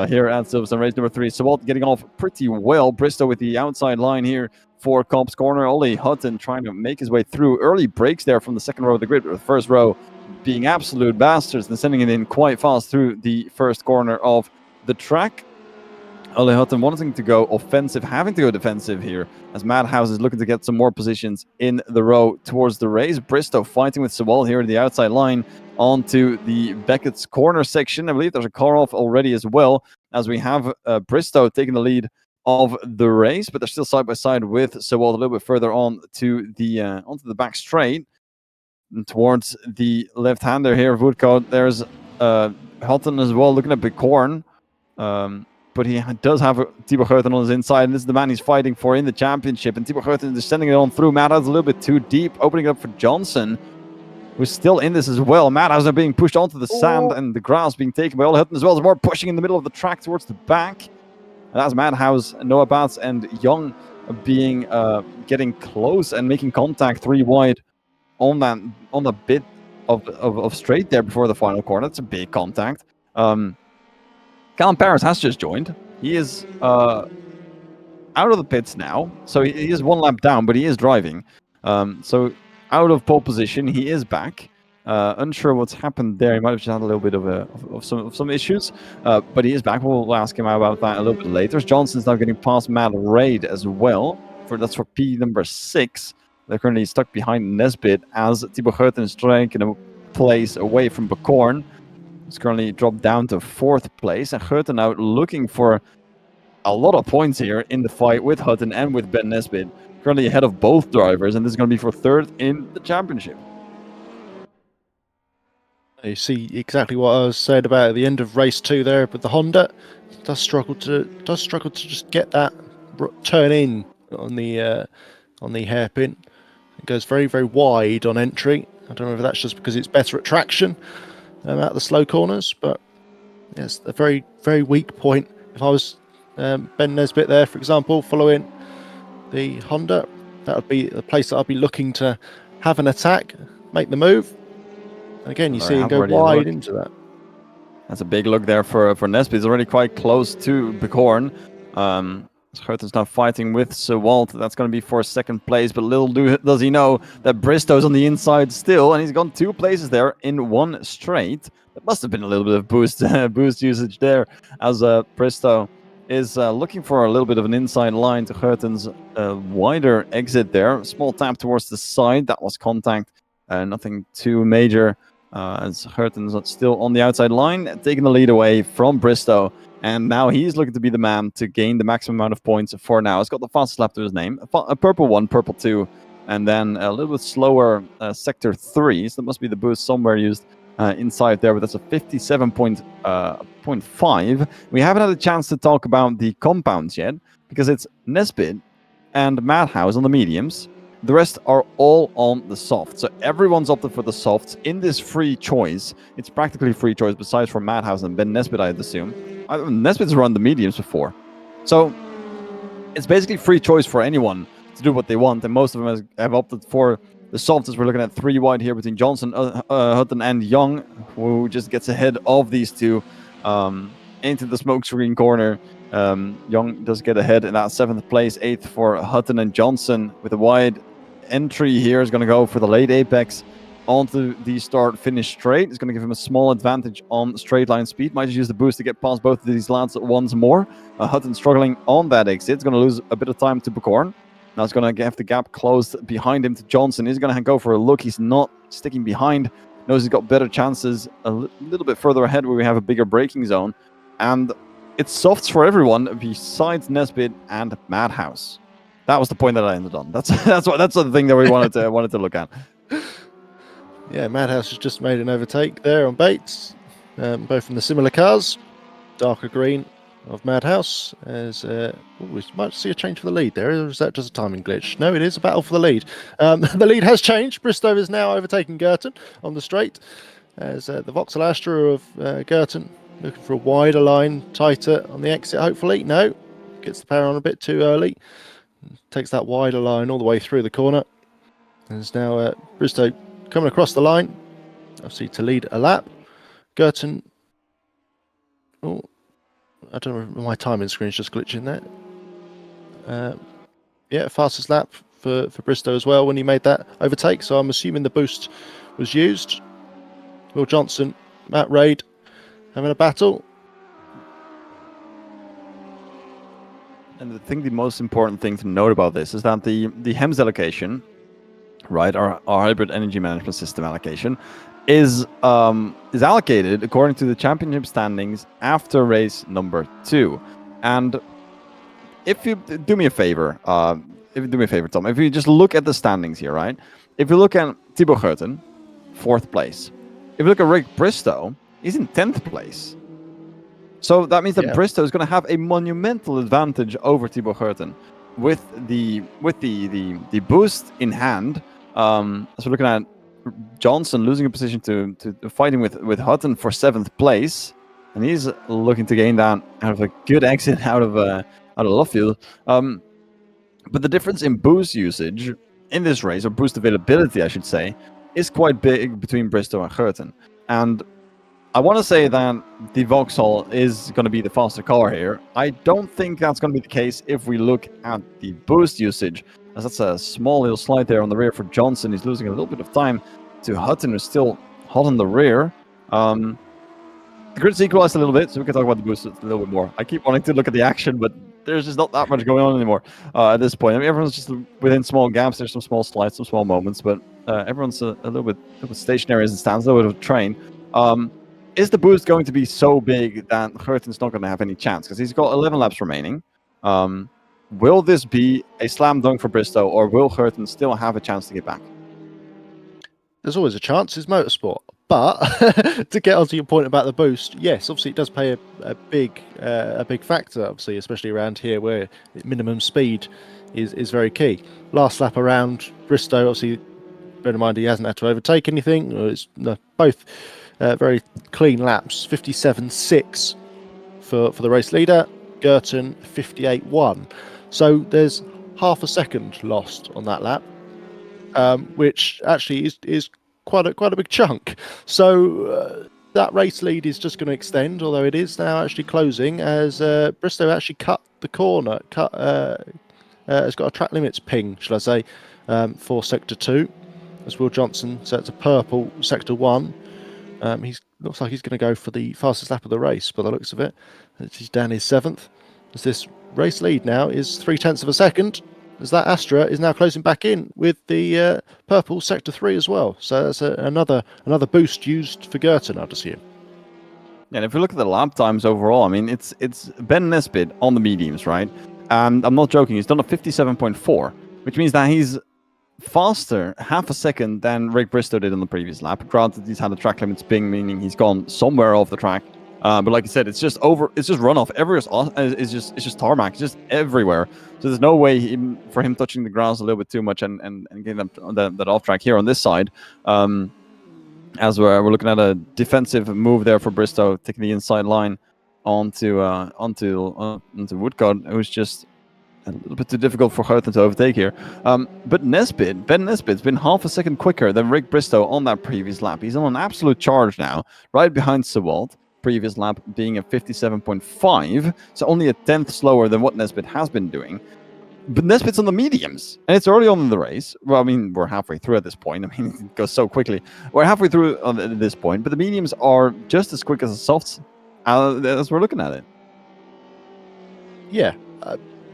A: here at Silverstone. Race number 3. Sewalt getting off pretty well. Bristow with the outside line here for Comp's corner. Ollie Hutton trying to make his way through. Early breaks there from the second row of the grid, or the first row being absolute bastards and sending it in quite fast through the first corner of the track. Ollie Hutton wanting to go offensive, having to go defensive here, as Madhouse is looking to get some more positions in the row towards the race. Bristow fighting with Sewalt here at the outside line onto the Beckett's corner section. I believe there's a car off already as well, as we have Bristow taking the lead of the race, but they're still side by side with Sewalt a little bit further on to the onto the back straight and towards the left-hander here of Woodcote. There's Hutton as well, looking at Becorn. But he does have Thibaut Geurten on his inside, and this is the man he's fighting for in the championship. And Thibaut Geurten is sending it on through. Madhouse a little bit too deep, opening it up for Johnson, who's still in this as well. Madhouse are being pushed onto the sand, and the grass being taken by Ollie Hutton as well. There's more pushing in the middle of the track towards the back. And that's Madhouse, Noah Baats, and Young being getting close and making contact 3 wide on the bit of straight there before the final corner. That's a big contact. Callum Paris has just joined. He is out of the pits now, so he is 1 lap down, but he is driving. So out of pole position, he is back. Unsure what's happened there. He might have just had a little bit of some issues, but he is back. We'll ask him about that a little bit later. Johnson's now getting past Matt Raid as well. That's for P number 6. They're currently stuck behind Nesbitt as Thibaut Geurten is trying to place away from Becorn. He's currently dropped down to 4th place, and Geurten out looking for a lot of points here in the fight with Hutton and with Ben Nesbitt. Currently ahead of both drivers, and this is going to be for 3rd in the championship.
B: You see exactly what I was saying about at the end of race 2 there, but the Honda does struggle to just get that turn in on the hairpin. It goes very, very wide on entry. I don't know if that's just because it's better at traction out the slow corners, but it's a very, very weak point. If I was Ben Nesbitt there, for example, following the Honda, that would be the place that I'd be looking to have an attack, make the move. And again, you see him go wide into that.
A: That's a big look there for Nesby. He's already quite close to Bicorn. Gerten's now fighting with Sewalt. That's going to be for second place, but little does he know that Bristow's on the inside still, and he's gone 2 places there in 1 straight. There must have been a little bit of boost usage there, as Bristow is looking for a little bit of an inside line to Gerten's wider exit there. Small tap towards the side. That was contact. Nothing too major, as Gerten's still on the outside line, taking the lead away from Bristow. And now he's looking to be the man to gain the maximum amount of points for now. He's got the fastest lap to his name. A purple 1, purple 2, and then a little bit slower sector 3. So that must be the boost somewhere used inside there, but that's a 57.5. We haven't had a chance to talk about the compounds yet, because it's Nesbit and Madhouse on the mediums. The rest are all on the soft. So everyone's opted for the softs in this free choice. It's practically free choice, besides for Madhouse and Ben Nesbit, I'd assume. Nesbit's run the mediums before. So it's basically free choice for anyone to do what they want, and most of them have opted for the softs, as we're looking at 3 wide here between Johnson, Hutton, and Young, who just gets ahead of these two into the smokescreen corner. Young does get ahead in that 7th place. 8th for Hutton and Johnson, with a wide entry here is going to go for the late apex onto the start-finish straight. It's going to give him a small advantage on straight line speed. Might just use the boost to get past both of these lads at once more. Hutton struggling on that exit. It's going to lose a bit of time to Bicorn. Now it's going to have the gap closed behind him to Johnson. He's going to go for a look. He's not sticking behind. Knows he's got better chances a little bit further ahead, where we have a bigger braking zone. And it's softs for everyone besides Nesbit and Madhouse. That was the point that I ended on. That's the thing that we wanted to look at.
B: Yeah, Madhouse has just made an overtake there on Bates, both from the similar cars. Darker green of Madhouse, as we might see a change for the lead there. Or is that just a timing glitch? No, it is a battle for the lead. The lead has changed. Bristow is now overtaking Girton on the straight, as the Vauxhall Astra of Girton looking for a wider line, tighter on the exit, hopefully. No, gets the power on a bit too early. Takes that wider line all the way through the corner. There's now Bristow coming across the line, obviously to lead a lap. Girton, oh, I don't know, my timing screen's just glitching there. Yeah, fastest lap for Bristow as well when he made that overtake, so I'm assuming the boost was used. Will Johnson, Matt Raid having a battle.
A: And I think the most important thing to note about this is that the HEMS allocation, right, our hybrid energy management system allocation, is allocated according to the championship standings after race number 2. And if you do me a favor, Tom, if you just look at the standings here, right? If you look at Thibaut Gerten, 4th place. If you look at Rick Bristow, he's in 10th place. So that means that Bristow is going to have a monumental advantage over Thibaut Gerten with the boost in hand. So we're looking at Johnson losing a position to fighting with Hutton for 7th place, and he's looking to gain that out of a good exit out of Lovefield. But the difference in boost usage in this race, or boost availability, I should say, is quite big between Bristow and Gerten. And I want to say that the Vauxhall is going to be the faster car here. I don't think that's going to be the case if we look at the boost usage, as that's a small little slide there on the rear for Johnson. He's losing a little bit of time to Hutton, who's still hot on the rear. The grid's equalized a little bit, so we can talk about the boost a little bit more. I keep wanting to look at the action, but there's just not that much going on anymore at this point. I mean, everyone's just within small gaps. There's some small slides, some small moments, but everyone's a little bit stationary as it stands, a little bit of a train. Is the boost going to be so big that Gerten's not going to have any chance? Because he's got 11 laps remaining. Will this be a slam dunk for Bristow, or will Gerten still have a chance to get back?
B: There's always a chance. It's motorsport. But to get onto your point about the boost, yes, obviously it does play a big factor, obviously, especially around here where minimum speed is very key. Last lap around Bristow, obviously, bear in mind he hasn't had to overtake anything. It's both very clean laps, 57.6 for the race leader, Girton 58.1. So there's half a second lost on that lap, which actually is quite a big chunk. So that race lead is just going to extend, although it is now actually closing as Bristow actually cut the corner. Has got a track limits ping, shall I say, for Sector 2, as Will Johnson sets a purple Sector 1. He looks like he's going to go for the fastest lap of the race by the looks of it. He's down his 7th. As this race lead now is 0.3 of a second, as that Astra is now closing back in with the purple Sector 3 as well. So that's another boost used for Girton, I'd assume.
A: Yeah, and if we look at the lap times overall, I mean, it's Ben Nesbitt on the mediums, right? And I'm not joking, he's done a 57.4, which means that he's faster half a second than Rick Bristow did on the previous lap. Granted, he's had a track limits ping, meaning he's gone somewhere off the track. But like I said, it's just runoff. It's just tarmac. It's just everywhere. So there's no way for him touching the ground a little bit too much and getting that off track here on this side. As we're looking at a defensive move there for Bristow, taking the inside line onto Woodcock, who's just a little bit too difficult for Gerten to overtake here. But Ben Nesbitt's been half a second quicker than Rick Bristow on that previous lap. He's on an absolute charge now, right behind Sewald. Previous lap being a 57.5, so only a 10th slower than what Nesbitt has been doing. But Nesbitt's on the mediums, and it's early on in the race. Well, I mean, we're halfway through at this point. I mean, it goes so quickly. We're halfway through at this point, but the mediums are just as quick as the softs as we're looking at it.
B: Yeah,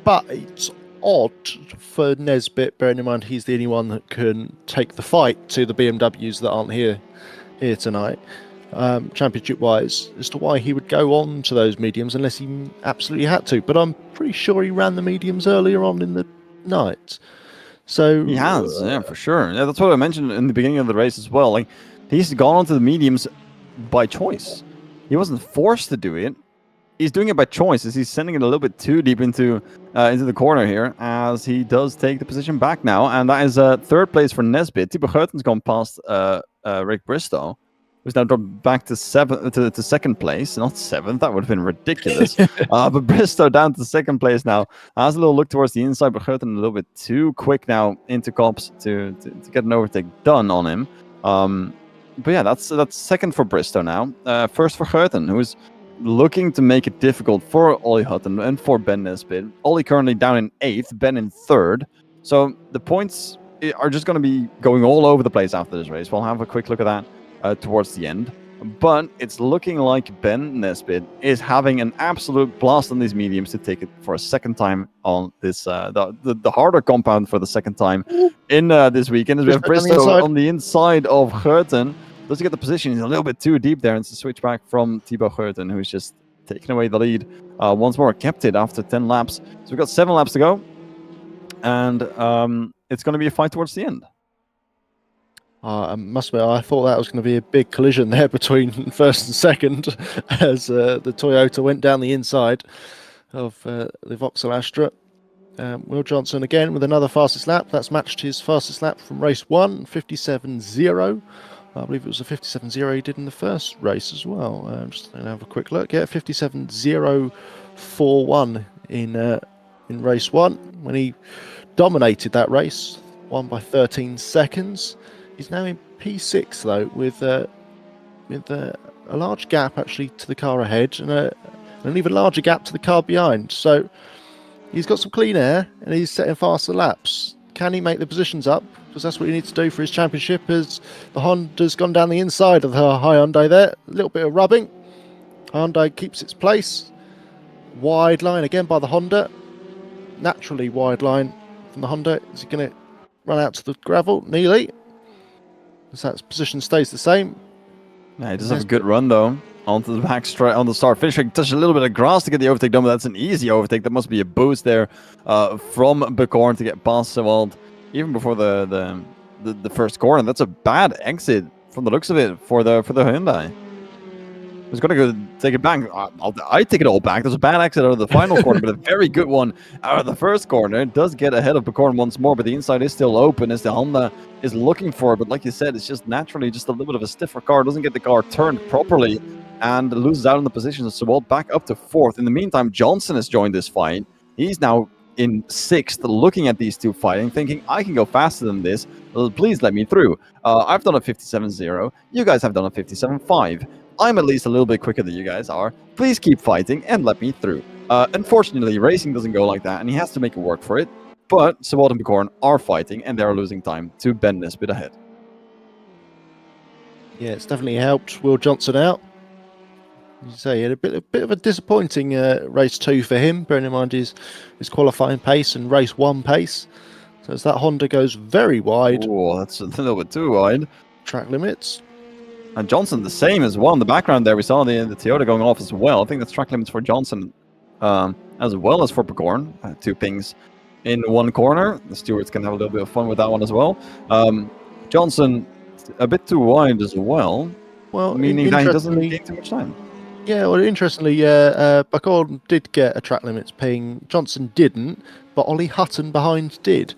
B: but it's odd for Nesbitt, bearing in mind he's the only one that can take the fight to the BMWs that aren't here tonight. Championship-wise, as to why he would go on to those mediums unless he absolutely had to. But I'm pretty sure he ran the mediums earlier on in the night. So
A: he has, yeah, for sure. Yeah, that's what I mentioned in the beginning of the race as well. Like, he's gone onto the mediums by choice. He wasn't forced to do it. He's doing it by choice, as he's sending it a little bit too deep into the corner here, as he does take the position back now. And that is third place for Nesbitt. Thibaut Gerten's gone past Rick Bristow, who's now dropped back to second place, not 7th. That would have been ridiculous. But Bristow down to second place now. Has a little look towards the inside, but Gerten a little bit too quick now into Kops to get an overtake done on him. But yeah, that's second for Bristow now. First for Gerten, who's looking to make it difficult for Ollie Hutton and for Ben Nesbitt. Ollie currently down in 8th, Ben in 3rd. So the points are just going to be going all over the place after this race. We'll have a quick look at that towards the end, but it's looking like Ben Nesbitt is having an absolute blast on these mediums to take it for a second time on this the harder compound for the second time in this weekend. As we have Bristow on the inside of Gerten. Does he get the position? He's a little bit too deep there, and it's a switch back from Thibaut Gerten, who's just taken away the lead once more. Kept it after 10 laps. So we've got 7 laps to go, and it's going to be a fight towards the end.
B: I must admit, I thought that was going to be a big collision there between first and second as the Toyota went down the inside of the Vauxhall Astra. Will Johnson again with another fastest lap. That's matched his fastest lap from race 1, 57.0. I believe it was a 57.0 he did in the first race as well. Just going to have a quick look. Yeah, 57.041 in race 1 when he dominated that race, won by 13 seconds. He's now in P6 though, with a large gap actually to the car ahead and an even larger gap to the car behind. So he's got some clean air and he's setting faster laps. Can he make the positions up? Because that's what he needs to do for his championship. As the Honda's gone down the inside of the Hyundai there, a little bit of rubbing. Hyundai keeps its place. Wide line again by the Honda. Naturally wide line from the Honda. Is he going to run out to the gravel? Nearly. As that position stays the same.
A: Yeah, he does have a good run though. Onto the back straight on the start finish. Touch a little bit of grass to get the overtake done, but that's an easy overtake. That must be a boost there from Becorn to get past Sewald even before the first corner. That's a bad exit from the looks of it for the Hyundai. I was going to go take it back. I take it all back. There's a bad exit out of the final corner, but a very good one out of the first corner. It does get ahead of Becorn once more, but the inside is still open as the Honda is looking for it. But like you said, it's just naturally just a little bit of a stiffer car. Doesn't get the car turned properly and loses out on the position. So Sewald back up to 4th. In the meantime, Johnson has joined this fight. He's now in 6th, looking at these two fighting, thinking, I can go faster than this. Please let me through. I've done a 57.0. You guys have done a 57.5. I'm at least a little bit quicker than you guys are. Please keep fighting and let me through. Unfortunately, racing doesn't go like that, and he has to make it work for it. But Sawad and Bicorn are fighting, and they're losing time to Ben Nisbet ahead.
B: Yeah, it's definitely helped Will Johnson out. As you say, he had a bit of a disappointing race 2 for him, bearing in mind his qualifying pace and race 1 pace. So as that Honda goes very wide.
A: Oh, that's a little bit too wide.
B: Track limits.
A: And Johnson the same as well. In the background there, we saw the Toyota going off as well. I think that's track limits for Johnson as well as for Bicorn. 2 pings in one corner. The stewards can have a little bit of fun with that one as well. Johnson a bit too wide as well.
B: Well,
A: meaning that he doesn't gain too much time.
B: Yeah, well, interestingly, Bicorn did get a track limits ping. Johnson didn't, but Ollie Hutton behind did.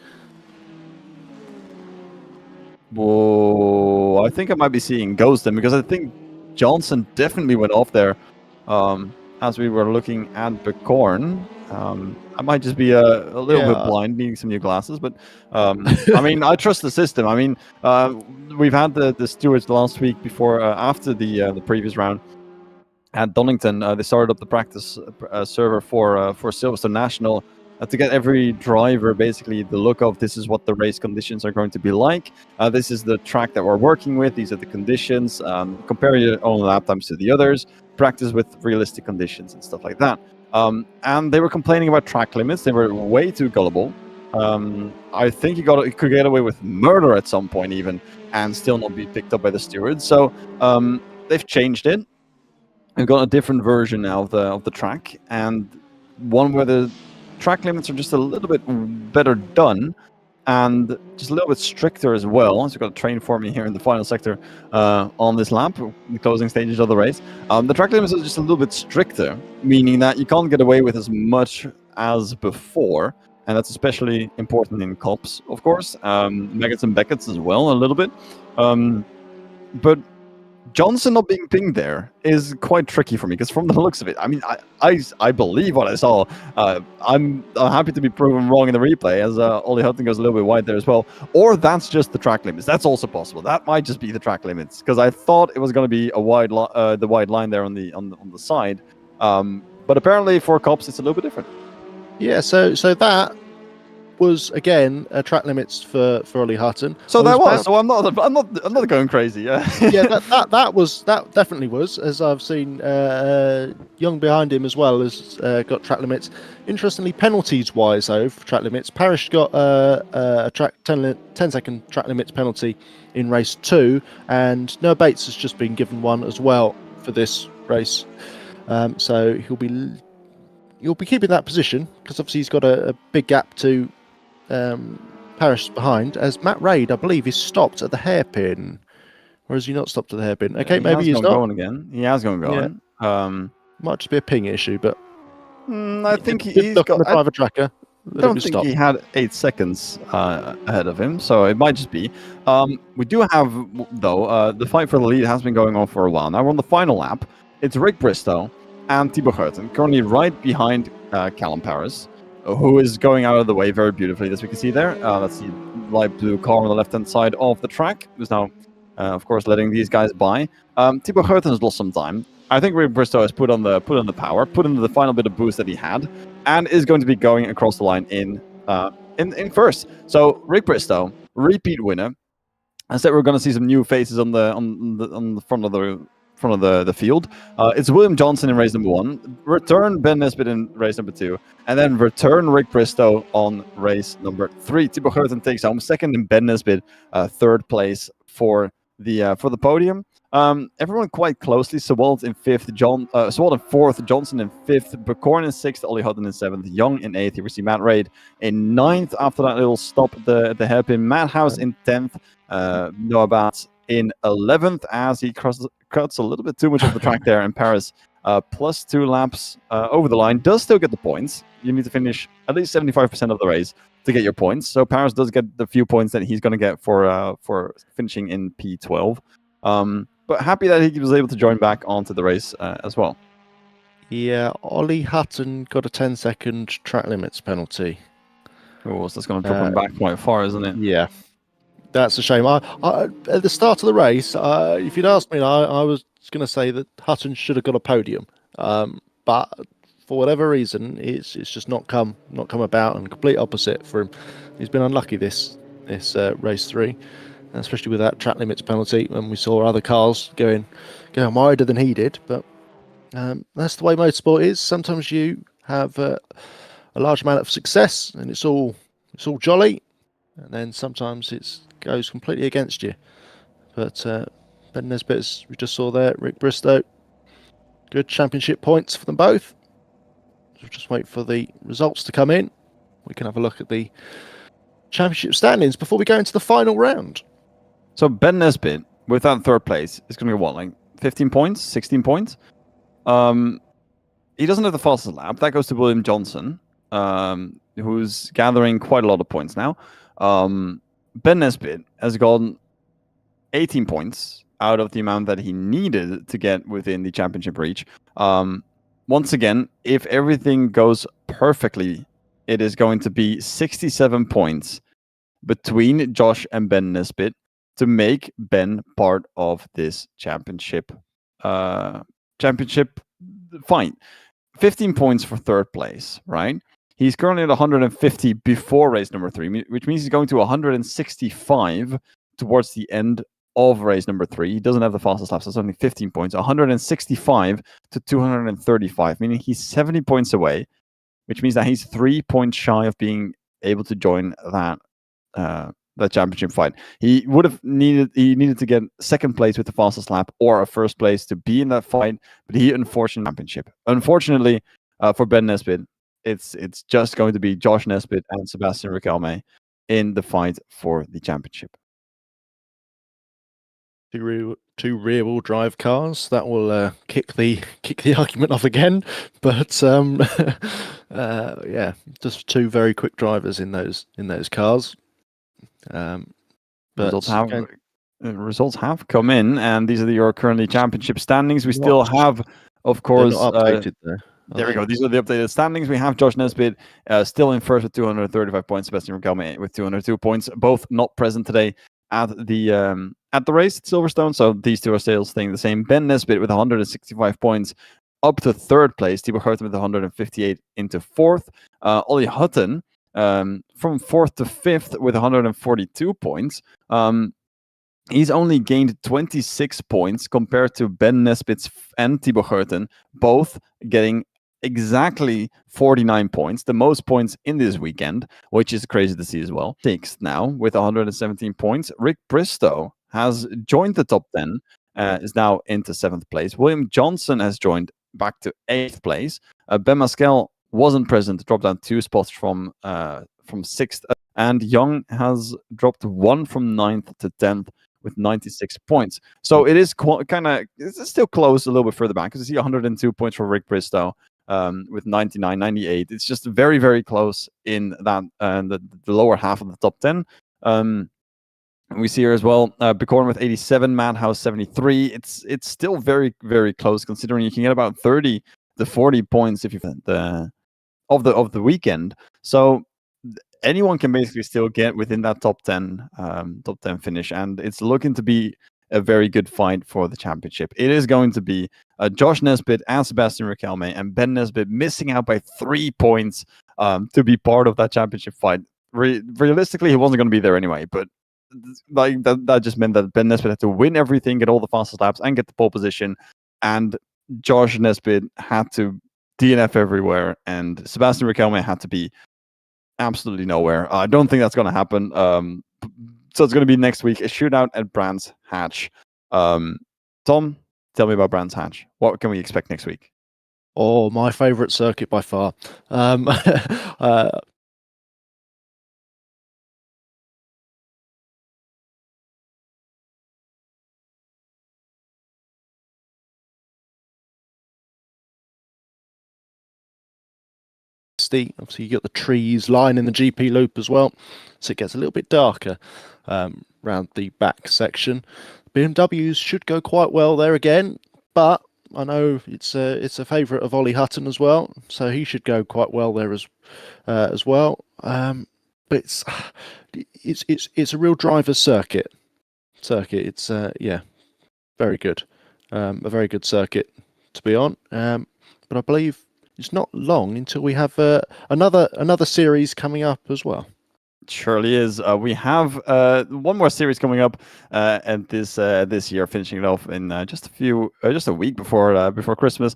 A: Whoa, I think I might be seeing ghosts then, because I think Johnson definitely went off there as we were looking at Bicorn. I might just be a little bit blind, needing some new glasses, but I mean, I trust the system. I mean, we've had the stewards last week before, after the previous round at Donington. They started up the practice server for Silverstone National to get every driver basically the look of, this is what the race conditions are going to be like. This is the track that we're working with. These are the conditions. Compare your own lap times to the others. Practice with realistic conditions and stuff like that. And they were complaining about track limits. They were way too gullible. I think you could get away with murder at some point even, and still not be picked up by the stewards. So they've changed it. We've got a different version now of the track, and one where the track limits are just a little bit better done, and just a little bit stricter as well. So we've got a train for me here in the final sector on this lap, the closing stages of the race. The track limits are just a little bit stricter, meaning that you can't get away with as much as before, and that's especially important in Cups, of course. Meggetts and Beckett's as well, a little bit. But Johnson not being pinged there is quite tricky for me, because from the looks of it, I mean, I believe what I saw. I'm happy to be proven wrong in the replay, as Ollie Hutton goes a little bit wide there as well. Or that's just the track limits. That's also possible. That might just be the track limits, because I thought it was going to be a wide the wide line there on the side. But apparently for Cups it's a little bit different.
B: Yeah, so that was again track limits for Ollie Hutton.
A: So I'm not going crazy. Yeah.
B: Yeah, that definitely was, as I've seen Young behind him as well has got track limits. Interestingly, penalties wise though, for track limits, Parrish got a 10-second track limits penalty in race 2, and Noah Bates has just been given one as well for this race. So he'll be keeping that position, because obviously he's got a big gap to Parrish behind, as Matt Raid, I believe, is stopped at the hairpin. Or has he not stopped at the hairpin? Okay, maybe he's not.
A: Going again. He has gone.
B: Yeah. Might just be a ping issue, but
A: I think he's got
B: the driver tracker.
A: I don't think he had 8 seconds ahead of him, so it might just be. We do have, though, the fight for the lead has been going on for a while. Now we're on the final lap. It's Rick Bristow and Thibaut Geurten, currently right behind Callum Paris, who is going out of the way very beautifully, as we can see there. That's the light blue car on the left-hand side of the track, who's now, of course, letting these guys by. Thibaut Geurten has lost some time. I think Rick Bristow has put on the power, put into the final bit of boost that he had, and is going to be going across the line in first. So Rick Bristow, repeat winner. I said we're going to see some new faces on the front of the field. It's William Johnson in race number 1, return Ben Nisbet in race number 2, and then return Rick Bristow on race number 3. Thibaut Geurten takes home second, and Ben Nisbet third place for the podium. Everyone quite closely. Sawald in 5th, Sawald in 4th, Johnson in 5th, Bicorn in 6th, Ollie Hutton in 7th, Young in 8th. Here we see Matt Raid in 9th after that little stop at the hairpin. Matt House in 10th, Noah Batts in 11th as he cuts a little bit too much of the track there, and Paris plus 2 laps over the line does still get the points. You need to finish at least 75% of the race to get your points. So Paris does get the few points that he's going to get for finishing in P12. But happy that he was able to join back onto the race as well.
B: Yeah, Ollie Hutton got a 10-second track limits penalty.
A: Oh, so that's going to drop him back quite far, isn't it?
B: Yeah, that's a shame. I at the start of the race, if you'd asked me, I was going to say that Hutton should have got a podium, but for whatever reason, it's just not come about, and complete opposite for him. He's been unlucky this race 3, especially with that track limits penalty. And we saw other cars going wider than he did, but that's the way motorsport is. Sometimes you have a large amount of success, and it's all jolly, and then sometimes it goes completely against you. But Ben Nesbitt, as we just saw there, Rick Bristow, good championship points for them both. So just wait for the results to come in. We can have a look at the championship standings before we go into the final round.
A: So Ben Nesbitt, with that third place, is going to be what, like 15 points, 16 points? He doesn't have the fastest lap. That goes to William Johnson, who's gathering quite a lot of points now. Ben Nesbitt has gotten 18 points out of the amount that he needed to get within the championship reach. Once again, if everything goes perfectly, it is going to be 67 points between Josh and Ben Nesbitt to make Ben part of this championship fight. 15 points for third place, right? He's currently at 150 before race number 3, which means he's going to 165 towards the end of race number 3. He doesn't have the fastest lap, so it's only 15 points. 165 to 235, meaning he's 70 points away, which means that he's 3 points shy of being able to join that championship fight. He needed to get second place with the fastest lap or a first place to be in that fight, but he unfortunately for Ben Nesbitt, it's just going to be Josh Nesbitt and Sebastian Riquelme in the fight for the championship.
B: Two rear-wheel drive cars that will kick the argument off again, but yeah, just two very quick drivers in those cars.
A: Results have come in, and these are your currently championship standings. We still have, of course,
B: updated there.
A: There we go. These are the updated standings. We have Josh Nesbitt still in first with 235 points. Sebastian Riquelme with 202 points. Both not present today at the race at Silverstone. So these two are still staying the same. Ben Nesbitt with 165 points up to third place. Thibaut Geerten with 158 into fourth. Ollie Hutton from fourth to fifth with 142 points. He's only gained 26 points compared to Ben Nesbitt and Thibaut Geerten, both getting exactly 49 points, the most points in this weekend, which is crazy to see as well. Sixth now with 117 points. Rick Bristow has joined the top 10, is now into 7th place. William Johnson has joined back to 8th place. Ben Masquel wasn't present, dropped down 2 spots from 6th. And Young has dropped 1 from 9th to 10th with 96 points. So it is it's still close a little bit further back because you see 102 points for Rick Bristow with 99, 98. It's just very, very close in that the lower half of the top 10. We see here as well, Bicorn with 87, Madhouse 73. It's still very, very close considering you can get about 30 to 40 points if you of the weekend. So anyone can basically still get within that top 10 finish, and it's looking to be a very good fight for the championship. It is going to be Josh Nesbitt and Sebastian Riquelme, and Ben Nesbitt missing out by 3 points to be part of that championship fight. Realistically, he wasn't going to be there anyway, but like that just meant that Ben Nesbitt had to win everything, get all the fastest laps, and get the pole position, and Josh Nesbitt had to DNF everywhere, and Sebastian Riquelme had to be absolutely nowhere. I don't think that's going to happen. So it's going to be next week, a shootout at Brands Hatch. Tom, tell me about Brands Hatch. What can we expect next week?
B: Oh, my favourite circuit by far. Obviously, you got the trees lining the GP loop as well, so it gets a little bit darker around the back section. BMWs should go quite well there again, but I know it's a favourite of Ollie Hutton as well, so he should go quite well there as well. But it's a real driver's circuit. It's yeah, very good. A very good circuit to be on. But I believe it's not long until we have another series coming up as well.
A: Surely is. We have one more series coming up and this year, finishing it off in just a week before Christmas.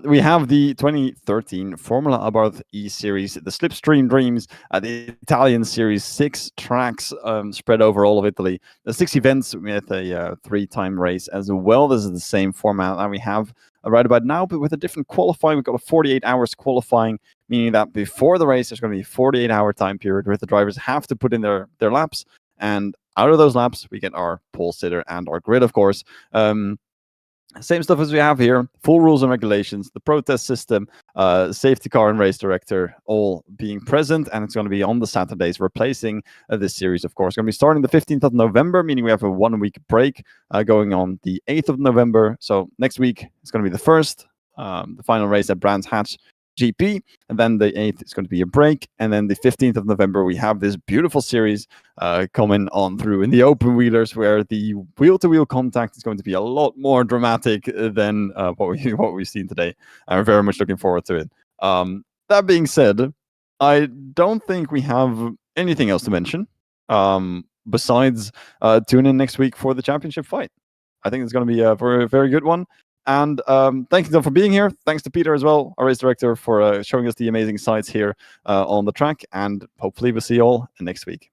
A: We have the 2013 Formula Abarth eSeries, the Slipstream Dreams, the Italian Series, 6 tracks spread over all of Italy. The 6 events with a 3-time race as well. This is the same format that we have right about now, but with a different qualifying. We've got a 48 hours qualifying, meaning that before the race, there's going to be a 48-hour time period where the drivers have to put in their laps. And out of those laps, we get our pole sitter and our grid, of course. Same stuff as we have here, full rules and regulations, the protest system, safety car and race director all being present, and it's going to be on the Saturdays, replacing this series, of course. It's going to be starting the 15th of November, meaning we have a 1-week break going on the 8th of November. So next week, it's going to be the first, the final race at Brands Hatch GP, and then the 8th is going to be a break, and then the 15th of November we have this beautiful series coming on through in the open wheelers, where the wheel-to-wheel contact is going to be a lot more dramatic than what we've seen today. I'm very much looking forward to it. That being said, I don't think we have anything else to mention besides tune in next week for the championship fight. I think it's going to be a very good one. And thank you for being here. Thanks to Peter as well, our race director, for showing us the amazing sights here on the track. And hopefully we'll see you all next week.